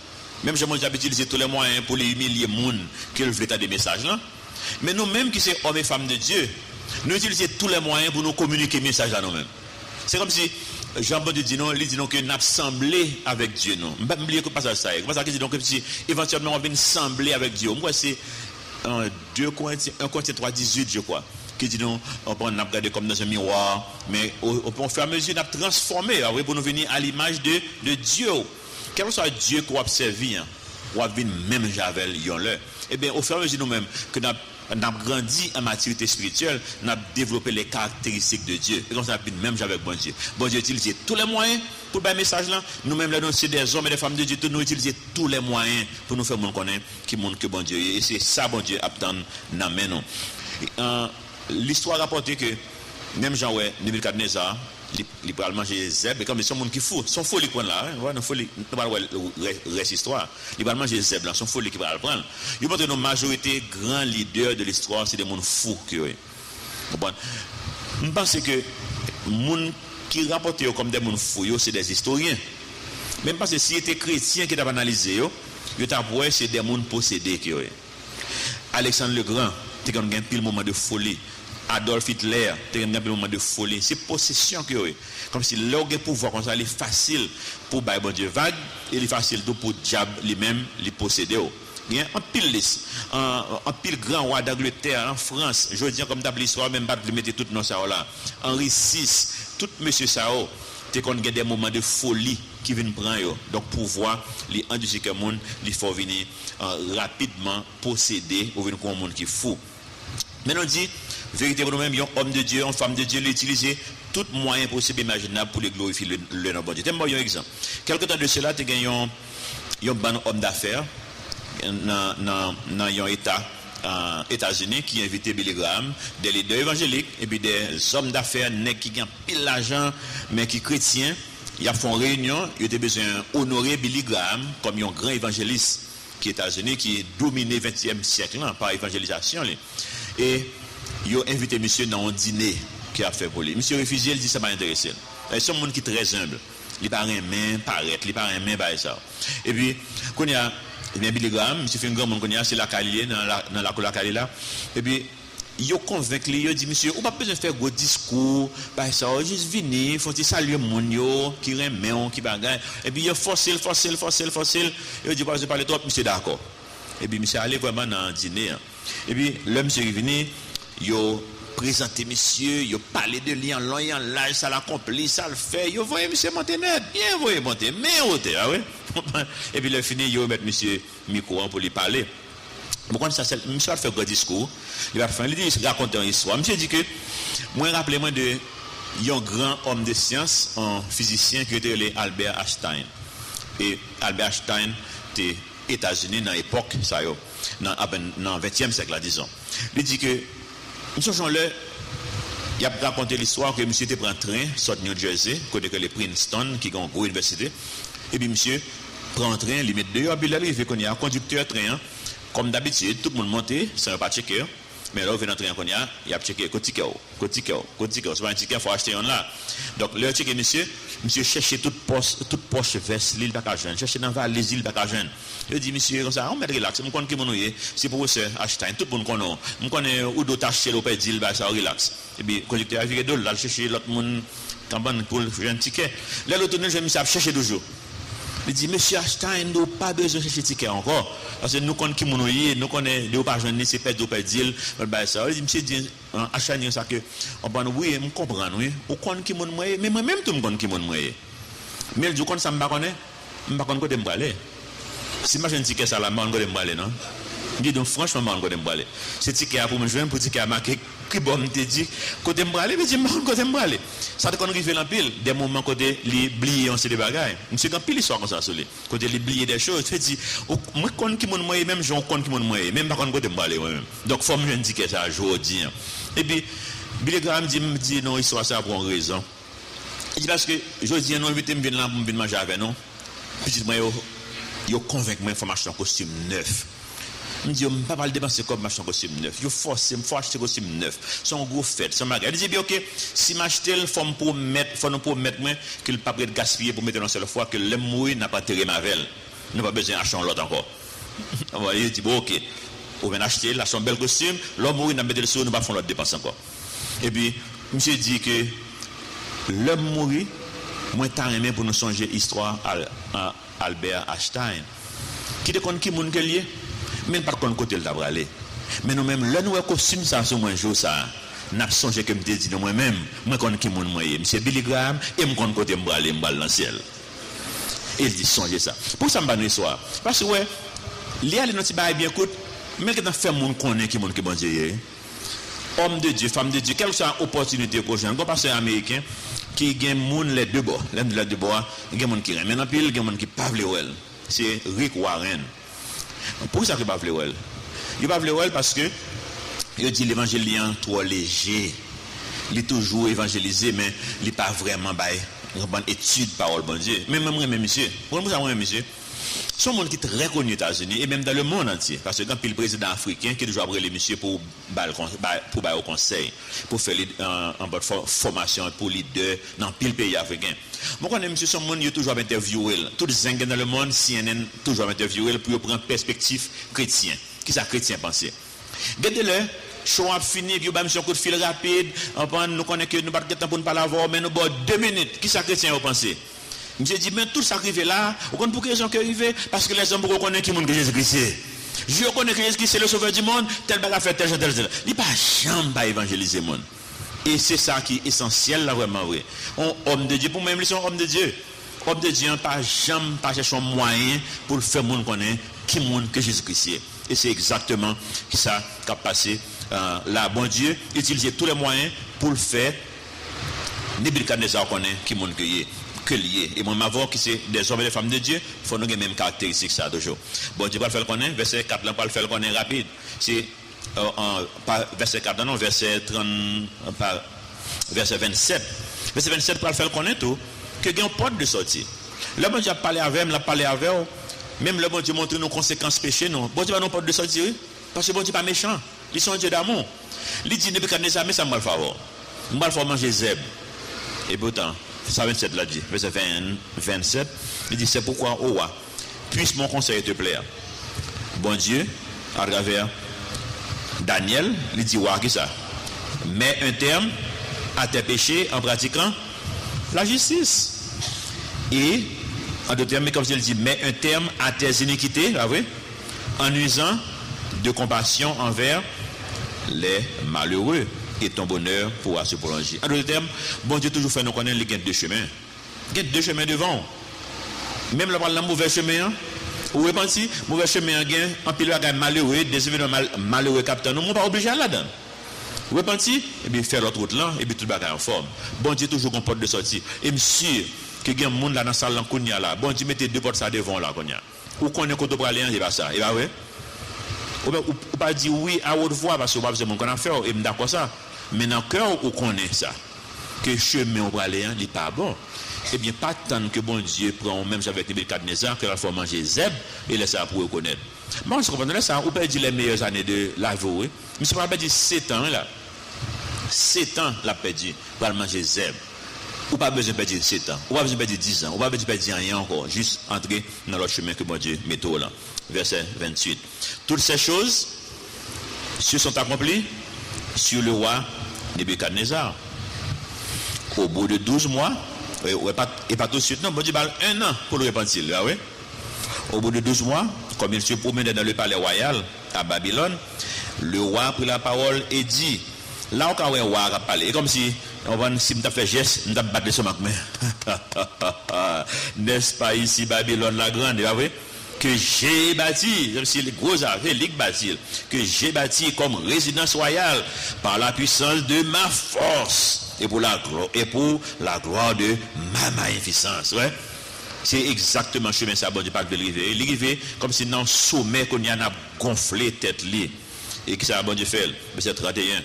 Même si mon Dieu a utilisé tous les moyens pour les humilier les gens qui veulent des messages là. Mais nous-mêmes qui sommes hommes et femmes de Dieu, nous utilisons tous les moyens pour nous communiquer le message à nous-mêmes. C'est comme si Jean-Paul dit non, il dit non que nous assemblé avec Dieu. Non, je ne vais pas oublier que passage ça. C'est ça qu'il dit donc que si éventuellement on vient assembler avec Dieu. Moi c'est 2 Corinthiens 3, 18 je crois. Qui dit non, on peut nous regarder comme dans un miroir, mais au fur et à mesure nous avons transformé pour nous venir à l'image de Dieu. Quel que soit Dieu qu'on observe, on va venir même Javel, et bien au fur et à mesure nous-mêmes que nous avons grandi en maturité spirituelle, nous avons développé les caractéristiques de Dieu. Et comme ça, même avec bon Dieu. Bon Dieu utilise tous les moyens pour faire un message là. Nous-mêmes, là, nous sommes des hommes et des femmes de Dieu, nous utilisons tous les moyens pour nous faire connaître qui montre que bon Dieu. Et c'est ça, bon Dieu, attend dans main. L'histoire rapporte que même Jean Nebuchadnezzar, il peut manger zèbre, et comme ils sont gens qui fou, sont fous les prendre là, hein, fou reste histoire. Il va manger zèbre là, sont fous qui va le prendre. Il montre que nos majorité grands leaders de l'histoire, c'est des gens fous qui ont. Je pense que les gens qui rapportent comme des gens fous, c'est des historiens. Même parce que si c'était chrétien qui t'a analysé, il t'a avoué c'est des gens possédés qui ont. Alexandre le Grand, il a un pile moment de folie. Adolf Hitler, il y a un moment de folie. C'est possession que oui. Comme si l'orgue pouvoir comme ça, il est facile pour bon Dieu vague, et il est facile pour le diable lui-même, les posséder. Il y a un pile liste, un pile grand roi d'Angleterre en France. Je dis comme d'abord l'histoire, même pas de mettre tout dans ça là. Henri VI, tout monsieur Sao, tu connais des moments de folie qui viennent prendre. Donc pouvoir, les endurcir que monde, il faut venir rapidement posséder ou venir comme un monde qui est fou. Mais on dit, vérité pour nous-mêmes, un homme de Dieu, une femme de Dieu, l'utiliser tout moyen possible imaginable pour les glorifier le nom de Dieu. T'aimes un exemple. Quelque temps de cela, tu as gagné un homme d'affaires dans un État, États-Unis, qui a invité Billy Graham, des leaders évangéliques, et puis des hommes d'affaires qui gagnent pile d'argent, mais qui chrétiens. Ils ont fait une réunion, ils ont besoin d'honorer Billy Graham comme un grand évangéliste qui est États-Unis, qui est dominé 20e siècle par l'évangélisation. Et ils ont invité monsieur dans un dîner qui a fait pour lui. Monsieur réfugié, il dit ça m'a intéressé. C'est un monde qui est très humble. Il n'a pas un main, paraître, il n'a pas un main, ça. Et puis, quand il y a Billy Graham, monsieur fait un grand monde, c'est la Galilée, dans la cour de la Galilée là. Et puis, ils ont convaincu, ils ont dit, monsieur, on n'a pas besoin de faire gros discours, ça, juste venir, il faut saluer mon yo, qui remet, qui bagaille. Et puis, ils ont forcé. Ils ont dit, je parle trop, monsieur, d'accord. Et puis, monsieur allé vraiment dans un dîner. Et puis, l'homme monsieur est venu, il a présenté monsieur, il a parlé de lui en long et en large, ça l'accomplit, ça le fait. Il a voyé monsieur monter net, bien voyé monter, mais haute, ah oui. Et puis, il a fini, il a mis monsieur micro pour lui parler. Pourquoi ça, monsieur a fait un grand discours, il raconter une histoire. Monsieur dit que, moi, rappelez-moi de un grand homme de science, un physicien qui était Albert Einstein. Et Albert Einstein était États-Unis dans l'époque, ça dans le 20e siècle, là, disons. Il dit que, ce jour-là, il a raconté l'histoire que monsieur était pris un train, sort de New Jersey, côté que les Princeton, qui est une grande université, et puis monsieur prend un train, il met dehors, puis là, il fait qu'on y a un conducteur train, comme d'habitude, tout le monde monte, ça ne va pas checker. Mais là, on vient d'entrer en Konya, il a checké ticket. C'est pas un ticket, il faut acheter un là. Donc, là, checké, monsieur cherchait toute poche veste, l'île Bacajane, cherchait dans la valise, l'île Bacajane. Il dit, monsieur, comme ça, on met relax, je connais qui mon c'est pour vous, acheter, tout le monde connaît. Je connais où d'autres acheter, l'opé, dit, ça relax. Et puis, le conducteur a viré d'eau, là, chercher l'autre monde, pour le ticket. Là, l'autre, je me suis cherché toujours. Il dit, monsieur Einstein, nous n'avons pas besoin de chercher ticket encore. Parce que nous connaissons qui nous y est, nous connaissons les pas jeunes, c'est pas d'opé deal, ça. Il dit, monsieur Einstein, ça que, oui, je comprends, oui. Vous connaissez qui nous y est, mais moi-même, tout le monde qui nous y est. Mais il dit, ça, je ne sais pas, je ne sais pas, côté me aller. Si je ticket ça là, je ne sais pas, non? Je dis donc franchement, je ne sais pas. C'est ticket pour me joindre, pour ticket à marquer, qui bon me dit, côté me aller, mais je dis, côté me aller. Ça te qu'on arrive en pile, des moments côté les blier, on sait des bagailles. Monsieur quand pile histoire comme ça sur les côté les blier des choses, tu dis, moi compte qui mon moyen, même j'en compte qui mon moyen, même pas contre côté me aller moi-même. Donc faut me dire que ça aujourd'hui. Et puis Billy Graham dit non, histoire ça pour une raison. Il dit parce que je dis non, invité me venir là pour venir manger avec non. Petit moi yo convainc moi faut m'acheter un costume neuf. Je dis, je ne peux pas dépenser comme m'acheter un costume neuf. Je force, il faut acheter un costume neuf. C'est un gros fête, c'est un magasin. Je dis, ok, si m'acheter, il faut nous promettre qu'il ne pas de gaspiller pour mettre dans seule fois que le mouille n'a pas tiré ma velle. Nous n'avons pas besoin d'acheter l'autre encore. Il dit, bon, ok, on vient acheter, là, c'est un bel costume, l'homme mouille n'a pas mis le sou, nous ne pas faire l'autre dépense encore. Et puis, monsieur dit que l'homme mouille, moi, t'as aimé pour nous songer l'histoire à Albert Einstein. Qui te connaît qui moun que lié? Même par contre côté le d'aller. Mais nous même là nous costume ça sur moi jour ça. N'a songé que me dit moi même, moi connais qui moun moi monsieur Billy Graham et me connais côté m'aller dans le ciel. Il dit songez ça. Pour ça me soir parce que ouais, li aller dans ti bail bien écoute, mais que dans faire moun connaît qui moun que bon Dieu. Homme de Dieu, femme de Dieu, quelle soit opportunité pour jeune, comme pasteur américain qui gagne moun les deux bords, les deux bords, gagne moun qui remet en pile, gagne moun qui pas vle wel. C'est Rick Warren. Pourquoi ça ne pas vle wel? Il pas vle wel parce que il dit l'évangile est trop léger. Il est toujours évangélisé mais il n'est pas vraiment une bonne étude parole bon Dieu. Même monsieur, pourquoi moi monsieur? Son monde qui est très connu aux États-Unis et même dans le monde entier parce que quand le président africain qui toujours après les messieurs pour bailler au conseil pour faire en bonne formation pour leader dans pile pays africain. Moi quand monsieur son monde il toujours interviewé tous les zingues dans le monde CNN toujours interviewé pour prendre perspective chrétien. Qui ça chrétien penser? Regardez-le show a fini puis ba monsieur coup de fil rapide on nous connaît que nous pas de temps pour nous parler avant mais nous 2 minutes. Qui ça chrétien vous pensez? Monsieur dit, mais tout ça arrive là, vous connaissez pour quelle raison qu'il arrive? Parce que les hommes reconnaissent qui est Jésus-Christ. Je reconnais que Jésus-Christ est le sauveur du monde, tel bagarre fait tel. Il n'y a pas jamais pas évangéliser le monde. Et c'est ça qui est essentiel là vraiment vrai. Homme de Dieu, pour moi, ils sont hommes de Dieu. Homme de Dieu, pas jamais pas chercher un moyen pour faire monde connaître qui monde que Jésus-Christ. Et c'est exactement ça qui a passé là. Bon Dieu, utiliser tous les moyens pour le faire. Nebuchadnezzar connaît qui monde que y est. Lié. Et moi, m'avoir qui c'est des hommes et des femmes de Dieu, il faut nous avoir les mêmes caractéristiques ça toujours. Bon Dieu va le faire connaître, verset 4 là, pas le faire connaître rapide. C'est pas verset 4 non, verset 30 par verset 27. Verset 27 pour le faire connaître tout que il y a une porte de sortie. Le bon Dieu a parlé avec même l'a parlé avec même le bon Dieu montre nos conséquences péché non. Bon Dieu a une porte de sortie parce que bon Dieu pas méchant. Ils sont Dieu d'amour. Il dit Nebuchadnezzar mais ça me va le faire. Me va faire manger zèbre. Et pourtant 127 l'a dit, verset 27, il dit c'est pourquoi, oh roi, puisse mon conseil te plaire. Bon Dieu, à travers Daniel, il dit, ouais, qui ça? Mets un terme à tes péchés en pratiquant la justice. Et, en d'autres termes, comme il dit, mets un terme à tes iniquités, ah oui, en usant de compassion envers les malheureux. Et ton bonheur pourra se prolonger. En d'autres termes, bon Dieu toujours fait nous connaître les 2 chemins. Il y a 2 chemins devant. Même là, le mauvais chemin, ou repenti, mauvais chemin, en pile de malheureux, des événements malheureux capteurs, nous ne sommes pas obligés à là-dedans. Repenti, et bien faire l'autre route là, et puis tout le bagage en forme. Bon Dieu toujours une porte de sortie. Et monsieur, que y a un monde là dans la salle là, bon Dieu mettez 2 portes ça devant là, ou qu'on est côté pour aller, il va ça, il va ouais. Ou pas dire oui à haute voix parce que pas besoin qu'on a fait et d'accord ça. Mais dans le cœur, on connaît ça. Que le chemin où on va aller, il n'est pas bon. Eh bien, pas tant que bon Dieu prend, même avec Nebuchadnezzar, que la fois manger zèbre et laisse ça pour reconnaître. Moi, je comprends ça, on peut dire les meilleures années de la vie. Mais c'est pas dire 7 ans là. 7 ans, la perdu pour manger zèbre. Ou pas besoin de perdre 7 ans, ou pas besoin de perdre 10 ans, ou pas besoin de perdre rien encore. Juste entrer dans le chemin que bon Dieu met là. Verset 28. Toutes ces choses se sont accomplies sur le roi Nebuchadnezzar. Au bout de 12 mois, et pas tout de suite, non, bon Dieu parle 1 an pour le repentir. Oui. Au bout de 12 mois, comme il se promenait dans le palais royal à Babylone, le roi prit la parole et dit, là où le roi a parlé, et comme si je me fait geste, je me battu sur ma main. N'est-ce pas ici Babylone la grande, oui? que j'ai bâti, c'est les gros arrêts, que j'ai bâti comme résidence royale par la puissance de ma force et pour la gloire de ma magnificence. Ouais? C'est exactement le chemin ça, bon Dieu, pas de l'arrivée. Il arrive comme si dans le sommet qu'on y en a gonflé tête li. Et que ça, bon Dieu, fait, verset 31.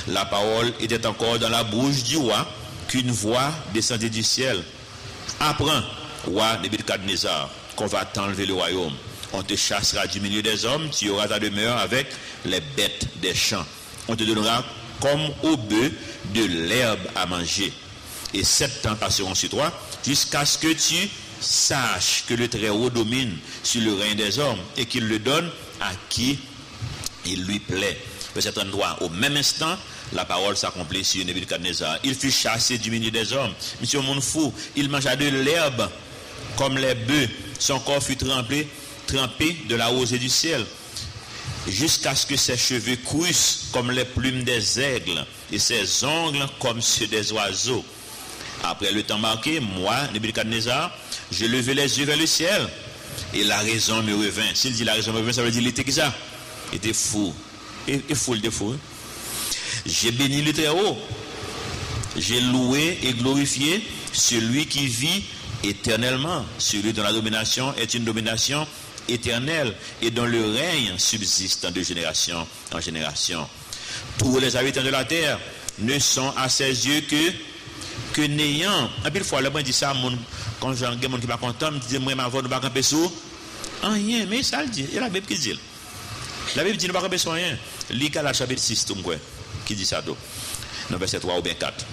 La parole était encore dans la bouche du roi qu'une voix descendait du ciel. Apprends, roi Nebuchadnezzar, qu'on va t'enlever le royaume. On te chassera du milieu des hommes, tu auras ta demeure avec les bêtes des champs. On te donnera comme au bœuf de l'herbe à manger. Et 7 ans passeront sur toi, jusqu'à ce que tu saches que le Très-Haut domine sur le règne des hommes et qu'il le donne à qui il lui plaît. Verset 33. Au même instant, la parole s'accomplit sur Nebuchadnezzar. Il fut chassé du milieu des hommes. Monsieur mon fou, il mangea de l'herbe comme les bœufs. Son corps fut trempé de la rosée du ciel, jusqu'à ce que ses cheveux crussent comme les plumes des aigles et ses ongles comme ceux des oiseaux. Après le temps marqué, moi, Nebuchadnezzar, je levai les yeux vers le ciel et la raison me revint. S'il dit la raison me revint, ça veut dire qu'il était qui ça? Il était fou. Il était fou. J'ai béni le Très-Haut. J'ai loué et glorifié celui qui vit éternellement. Celui dont la domination est une domination éternelle et dont le règne subsiste de génération en génération. Tous les habitants de la terre ne sont à ses yeux que néant. Un peu de fois, le monde dit ça, quand j'ai un monde qui n'est pas content, me dit, moi, ma voix ne va pas camper sous rien, mais ça le dit. Il y a la Bible qui dit. La Bible dit, ne va pas camper sous rien. L'Ika, la chapitre 6, qui dit ça, dans verset 3 ou bien 4.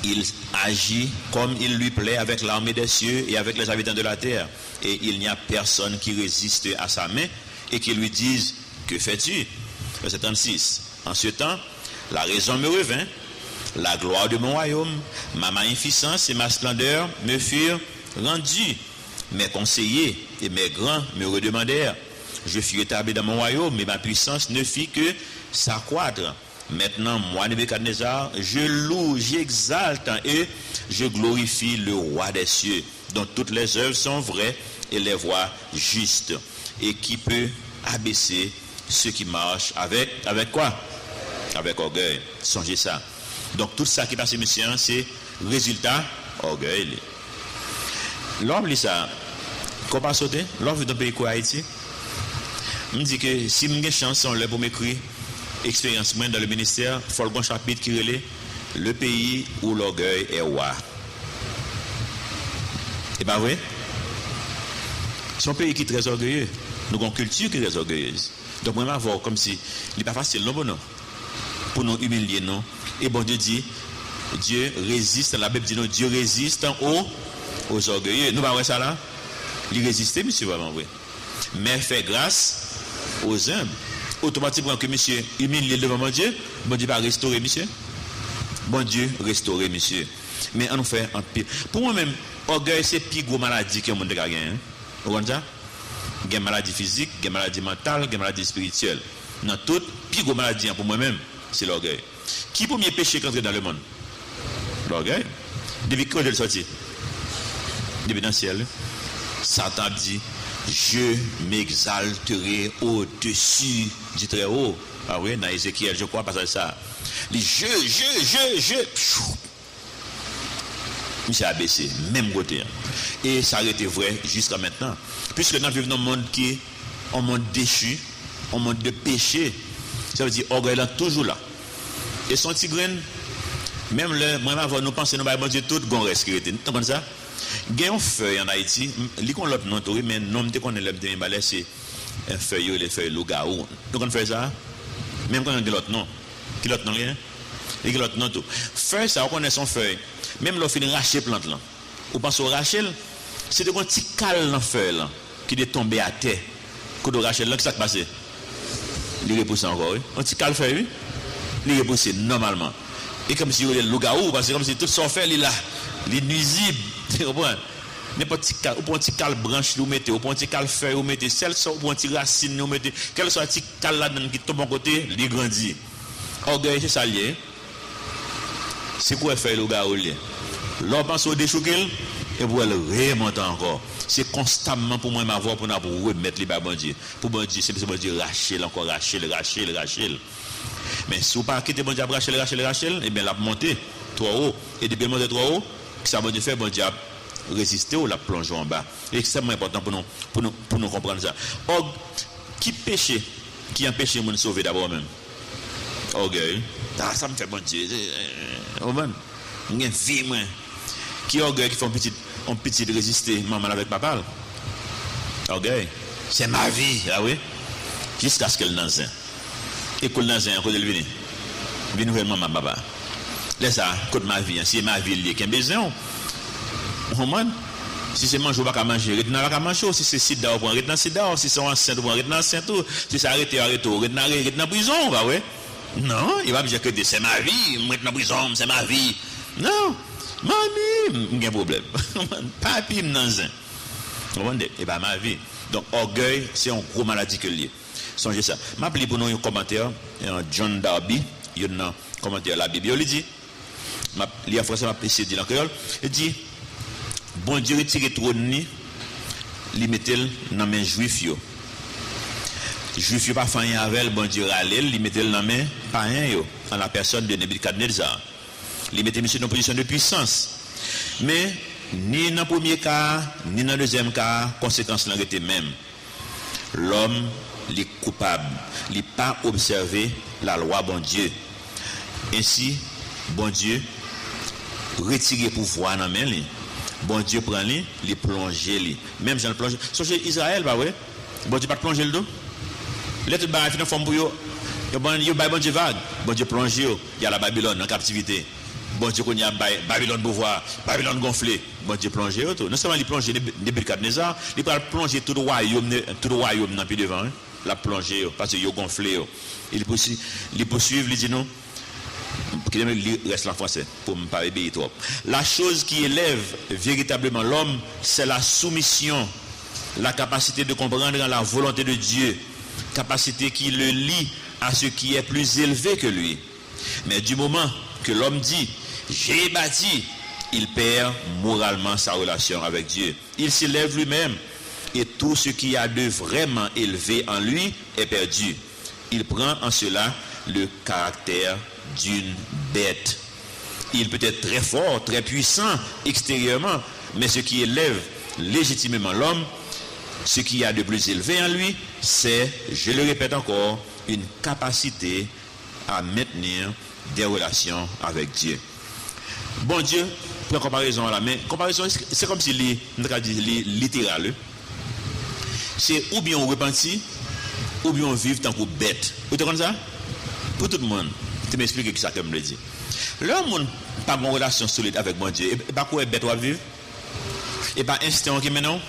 Il agit comme il lui plaît avec l'armée des cieux et avec les habitants de la terre. Et il n'y a personne qui résiste à sa main et qui lui dise, que fais-tu? Verset 36. En ce temps, la raison me revint, la gloire de mon royaume, ma magnificence et ma splendeur me furent rendues. Mes conseillers et mes grands me redemandèrent. Je fus établi dans mon royaume, mais ma puissance ne fit que s'accroître. Maintenant, moi, Nebuchadnezzar, je loue, j'exalte et je glorifie le roi des cieux, dont toutes les œuvres sont vraies et les voies justes, et qui peut abaisser ceux qui marchent avec quoi? Avec orgueil. Songez ça. Donc, tout ça qui passe, monsieur, c'est résultat orgueil. L'homme lit ça. Qu'on va sauter? L'homme vit dans le pays quoi, Haïti? Je me dis que si j'ai une chance, on l'a pour m'écrire expérience dans le ministère, il faut le bon chapitre qui relève le pays où l'orgueil est roi. C'est pas vrai? C'est un pays qui est très orgueilleux. Nous avons une culture qui est très orgueilleuse. Donc, moi, je vais voir comme si il n'est pas facile, non, non, pour nous humilier, non. Et bon Dieu dit, Dieu résiste, la Bible dit, non, Dieu résiste aux orgueilleux. Nous, pas ça là? Il résiste, monsieur, vraiment, oui. Mais fait grâce aux humbles. Automatiquement que monsieur humilié devant mon Dieu va restaurer monsieur. Bon Dieu restaurer monsieur. Mais on nous fait un pire. Pour moi-même, orgueil c'est plus gros maladie que le monde a gagné. Vous comprenez ça? Il y a maladie physique, il y a maladie mentale, il y a maladie spirituelle. Dans toute plus gros maladie pour moi-même, c'est l'orgueil. Qui premier péché qu'entrer dans le monde? L'orgueil. Depuis quand je le sorti? Depuis dans le ciel. Satan dit, je m'exalterai au-dessus du Très-Haut. Ah oui, dans Ézéchiel, je crois, parce que ça. Je. Il s'est abaissé, même côté. Et ça a été vrai jusqu'à maintenant. Puisque nous vivons dans un monde qui est un monde déchu, un monde de péché, ça veut dire orgueil là toujours là. Et son petit grain, même le, moi, avant nous penser, nous allons dire tout, qu'on reste qui était. Tu comprends ça? Il y a une feuille en Haïti, il y a l'autre nom, mais le nom qu'on a c'est un feuille, les feuilles loup-garou. Donc on fait ça, même quand on a l'autre nom. Qui l'autre nom, rien? Il y a l'autre nom tout. Feuille, ça, on connaît son feuille. Même lorsqu'on finit racher plante là. Ou pense au rachel, c'est de un petit cal dans la feuille là, qui est tombé à terre. Quand on rachel là, qu'est-ce qui s'est passé? Il repousse encore, oui. Un petit cal feuille, oui. Il repousse normalement. Et comme si il y a le loup-garou, parce que comme si tout son feuille, il est là. Il est nuisible. Tu comprends? N'importe quel ou un petit cal branche vous mettez, ou un petit cal feuille vous mettez, celle soit ou un petit racine vous mettez, quel soit un petit cal là qui tombe en côté, il grandit. Orgueil c'est ça lié. C'est quoi faire le gars lié? L'on pense au déchouquel, et pour elle remonter encore. C'est constamment pour moi m'avoir pour nous remettre les bon Dieu. Pour bon Dieu, c'est bon Dieu racher encore, racher. Mais si vous pas quitter bon Dieu racher, et bien la monter trop haut. Et depuis monter trop haut, ça bon Dieu fait bon Dieu résister ou la plonger en bas. C'est extrêmement important pour nous comprendre ça. Or, qui empêche de sauver d'abord même? Orgueil. Ça me fait bon Dieu. Une vie, moi. Qui orgueil qui fait un petit résister maman avec papa? Orgueil. C'est ma vie, ah oui. Jusqu'à ce qu'elle n'en ait. Écoute dans un côté de venir. Venez voir maman papa. Laisse ça, côté ma vie, c'est ma vie liée qui a besoin. Si c'est manger ou pas manger, retourne pas manger. Si c'est sida ou pas retourne sida, si c'est enceinte ou pas retourne enceinte, si c'est arrêté retourne en prison, bah ouais. Non, il va me dire que c'est ma vie, moi en prison, c'est ma vie. Non. Mamie, il y a un problème. Papi, nanzin. Vous comprenez? Et bien, ma vie. Donc, orgueil, c'est une grosse maladie que lié. Songez ça. Je m'appelle pour nous un commentaire. John Darby, il y a un commentaire de la Bible. Il dit, il y a un français, il dit en créole, il dit, bon Dieu retire trop de nid, il mettait dans les juifs. Juifs pas fait avec bon Dieu râler, il mettait dans les païens, en la personne de Nebuchadnezzar. Il mettait monsieur dans une position de puissance. Mais, ni dans le premier cas, ni dans le deuxième cas, conséquence là était même. L'homme, il est coupable. Il n'a pas observé la loi, bon Dieu. Ainsi, bon Dieu, retire le pouvoir dans main. Bon Dieu prend lui, il plonge lui. Même Jean le plonge. Songez Israël, bah ouais. Bon Dieu pas plonger le dos. L'être bah fin forme pour yo. Yo bon Dieu vague. Bon Dieu plonge yo. Il y a la Babylone en captivité. Bon Dieu qu'on y a Babylone pouvoir, Babylone gonflé. Bon Dieu plonge yo tout. Non seulement il plonge Nebuchadnezzar, il va plonger tout le royaume dans puis devant. La plonger parce que yo gonflé yo. Il poursuit, il dit non. Il reste en français pour ne pas obéir trop. La chose qui élève véritablement l'homme, c'est la soumission, la capacité de comprendre la volonté de Dieu, capacité qui le lie à ce qui est plus élevé que lui. Mais du moment que l'homme dit « j'ai bâti », il perd moralement sa relation avec Dieu. Il s'élève lui-même et tout ce qui a de vraiment élevé en lui est perdu. Il prend en cela le caractère d'une bête. Il peut être très fort, très puissant extérieurement, mais ce qui élève légitimement l'homme, ce qui a de plus élevé en lui, c'est, je le répète encore, une capacité à maintenir des relations avec Dieu. Bon Dieu, pour comparaison à la main, comparaison, c'est comme si littéral. C'est ou bien on repentit, ou bien on vit tant que bête. Vous comprenez ça? Pour tout le monde. Tu m'expliques ça comme je le dis. L'homme n'a pas une relation solide avec mon Dieu. Et pas quoi bête à vivre. Et pas instinct qui maintenant.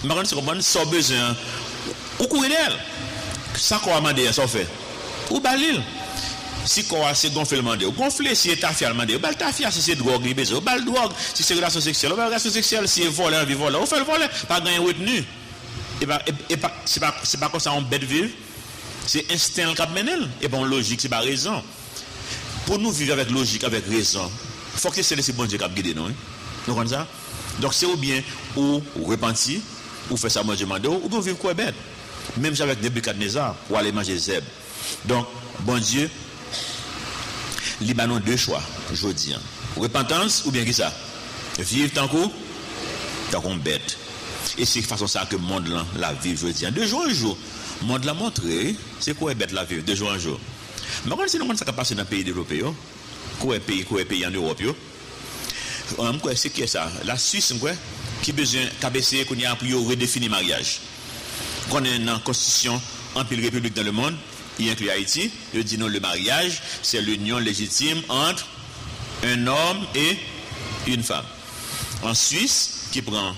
Mais quand tu comprends, sans besoin. Ou courir d'elle. Ça qu'on a demandé, ça fait. Ou balil. Si quoi c'est gonfler le mandé. Ou gonfler si c'est tafia le mandé. Ou bal tafia si c'est drogue, il besoin. Ou bal drogue si c'est relation sexuelle. Ou bal relation sexuelle si c'est voler, envie voler. Ou fait le voler, pas gagner retenu. Et pas c'est pas comme ça on bête vivre. C'est instinct qui mène. Et bon, logique, c'est pas raison. Pour nous vivre avec logique, avec raison, il faut que c'est le bon Dieu qui a guidé nous. Vous comprenez ça? Donc c'est ou bien ou repentir, ou faire ça manger mando, ou bien vivre quoi bête. Même avec Nebuchadnezzar, ou aller manger zèbre. Donc, bon Dieu, il a deux choix, je dis. Repentance ou bien qui ça? Vivre tant qu'on bête. Et c'est de façon ça que le monde la vie, je dis. De jour en jour. Le monde l'a montré, c'est quoi bête la vie, de jour en jour. Mais quand c'est le monde qui passe dans les pays développés, quoi pays en Europe, c'est qui est ça? La Suisse, qui a besoin d'essayer pour redéfinir le mariage. Quand on est dans la constitution en pile république dans le monde, il inclut Haïti, il dit non, le mariage, c'est l'union légitime entre un homme et une femme. En Suisse, qui prend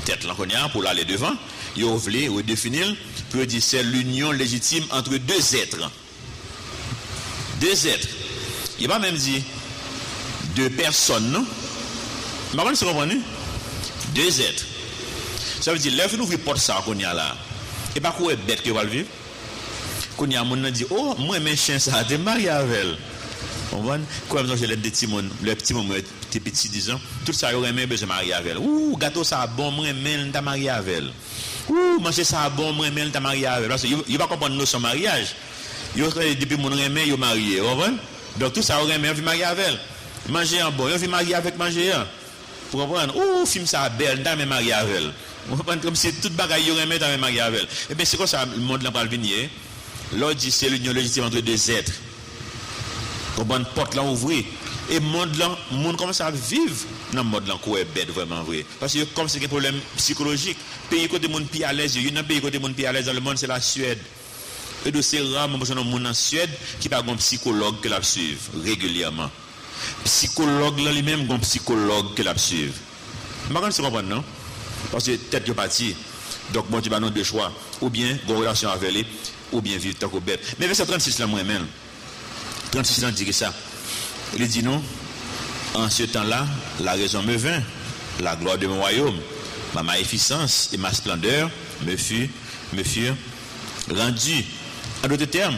tête là pour aller devant, il a voulu redéfinir. Peut dire c'est l'union légitime entre deux êtres. Deux êtres. Il va même dire deux personnes, non? Mais comment vous comprenez? Deux êtres. Ça veut dire, là, nous vivons pour ça qu'on y a là. Et pas quoi est bête que va le vivre? Qu'on y a un monde qui dit, oh, moi, mes chiens, ça a été marié avec elle. On voit comme j'ai les petits monde, le petit moment petit petit 10 ans, tout ça aurait même besoin de marier avec elle. Ouh, gâteau ça bon, moi même t'a marié avec elle. Ouh, manger ça bon, moi même t'a marié avec elle. Parce que il va comprendre son mariage. Yo depuis mon remet yo marié, vous comprenez? Donc tout ça aurait même vu marier avec elle. Manger un bon, yo vu marier avec manger un. Vous comprenez? Ouh, film ça belle, t'a même marié avec elle. Vous comprenez comme si toute bagaille yo remet t'a même marié avec elle. Et bien c'est comme ça le monde là va venir. L'autre dit c'est l'union légitime entre deux êtres. Comment porte là ouvrir et monde commence à vivre dans le monde là quoi est bête vraiment vrai parce que comme c'est un problème psychologique pays côté monde plus à l'aise il y a un pays côté monde plus à l'aise dans le monde c'est la Suède et de ces rares monde en Suède qui pas un psychologue que la suivre régulièrement psychologue là lui-même un psychologue que la suivre maintenant c'est comprendre non parce que tête de parti donc bon tu vas nous deux choix ou bien une relation avec lui ou bien vivre tant que bête mais verset 36 là moi-même 36 ans dit ça. Il dit non. En ce temps-là, la raison me vint, la gloire de mon royaume, ma magnificence et ma splendeur me furent rendues. En d'autres termes,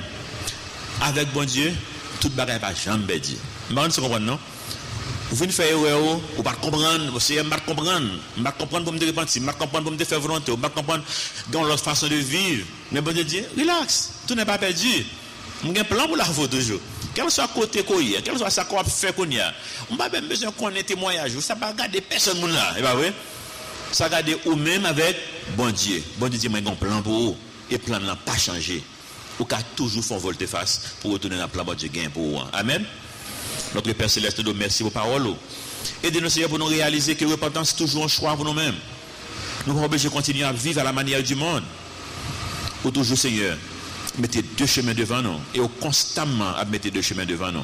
avec bon Dieu, toute bagaille pas jamais dit. Mais on comprend non? Vous venez faire erreur, ou pas comprendre, vous savez, pas comprendre pour me repentir, pas comprendre pour me faire volonté, pas comprendre dans l'autre façon de vivre. Mais bon Dieu dit, relax, tout n'est pas perdu. On a un plan pour la faute toujours. Quel soit côté qu'on y a, quel soit ça qu'on fait qu'on y a. On n'a pas même besoin qu'on ait témoignage. Ça ne va pas garder personne là. Et bien oui. Ça va garder ou même avec bon Dieu. Bon Dieu dit, moi j'ai un plan pour vous. Et le plan n'a pas changé. Ou qu'à toujours faire volte face pour retourner dans le plan bon Dieu gain pour vous. Amen. Notre Père Céleste, nous merci pour parole. Aidez-nous Seigneur pour nous réaliser que la repentance est toujours un choix pour nous-mêmes. Nous sommes obligés de continuer à vivre à la manière du monde. Ou toujours Seigneur. Mettez deux chemins devant nous et constamment à mettre deux chemins devant nous.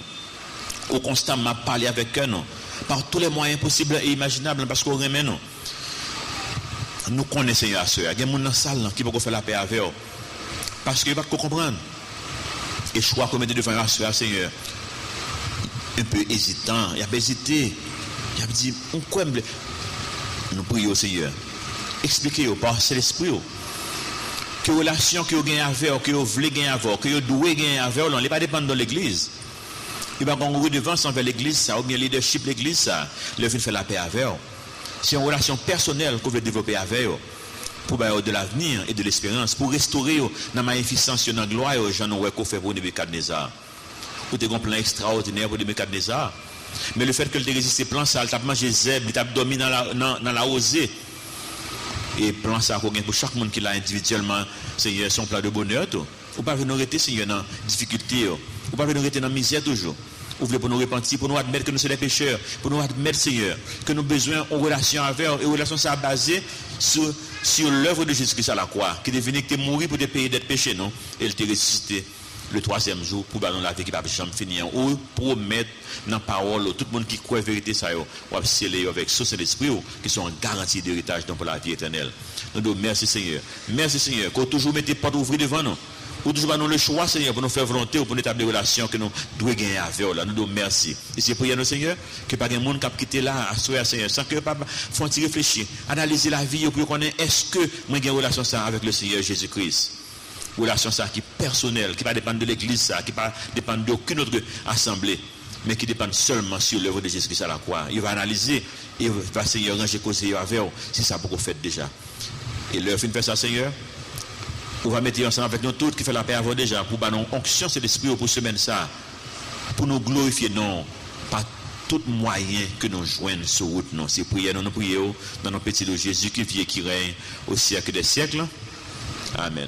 Ou constamment à parler avec eux par tous les moyens possibles et imaginables parce qu'on remet nous. Nous connaissons Seigneur à ceux. Il y a des gens dans la salle qui peuvent faire la paix avec eux. Parce qu'ils ne peuvent pas comprendre. Et je crois qu'on met devant à ceux, Seigneur. Un peu hésitant. Il a hésité. Il a dit, on quoi nous prions au Seigneur. Expliquez-vous par l'esprit. Que relation que vous gagnez avec, que vous voulez gagner avec, que vous devez gagner avec, on ne pas dépendre de l'église. Il va y avoir une redevance envers l'église, ça, ou bien leadership de l'église, ça, le fait faire la paix avec. C'est une relation personnelle que vous voulez développer avec, pour de l'avenir et de l'espérance, pour restaurer la magnificence et la gloire, j'en ai fait pour Nebuchadnezzar. Vous avez un plan extraordinaire pour Nebuchadnezzar. Mais le fait que le résisté plan, ça, il a mangé zèbre, il a dormi dans la rosée. Et plan ça pour chaque monde qui l'a individuellement, Seigneur, son plan de bonheur. Ou pas venir arrêter, Seigneur, dans difficulté. Ou pas venir arrêter dans la misère toujours. Ou voulez pour nous repentir, pour nous admettre que nous sommes des pécheurs, pour nous admettre, Seigneur, que nous avons besoin d'une relation avec, et une relation ça basée sur l'œuvre de Jésus-Christ à la croix, qui est venu que mourir pour des pays d'être péchés, non? Et il t'a ressuscité le troisième jour pour dans la vie qui va jamais finir. Ou promettre dans la parole, tout le monde qui croit la vérité, ça va sceller avec ce Saint-Esprit qui sont en garantie d'héritage pour la vie éternelle. Nous disons merci Seigneur. Merci Seigneur. Qu'on toujours mette les portes ouvertes devant nous. Ou toujours nous le choix Seigneur pour nous faire volonté ou pour nous établir des relations que nous devons gagner avec nous. Nous disons merci. Et c'est pour nous Seigneur que pas de monde qui a quitté là à soi Seigneur sans que pas faut réfléchir, analyser la vie pour connaître est-ce que moi j'ai une relation ça avec le Seigneur Jésus-Christ. Relation ça qui est personnelle, qui ne dépend pas de l'église, ça, qui ne dépend d'aucune autre assemblée, mais qui dépend seulement sur l'œuvre de Jésus-Christ à la croix. Il va analyser et va Seigneur ranger causer avec vous. C'est ça pour qu'on fait déjà. Et l'heure fin de faire ça, Seigneur, on va mettre ensemble avec nous tous qui fait la paix avant déjà pour nous onction c'est l'esprit pour semaine ça, pour nous glorifier non, par tout moyen que nous joignons sur route non. C'est prière nous prions dans nos petits de Jésus qui vit et qui règne au siècle des siècles. Amen.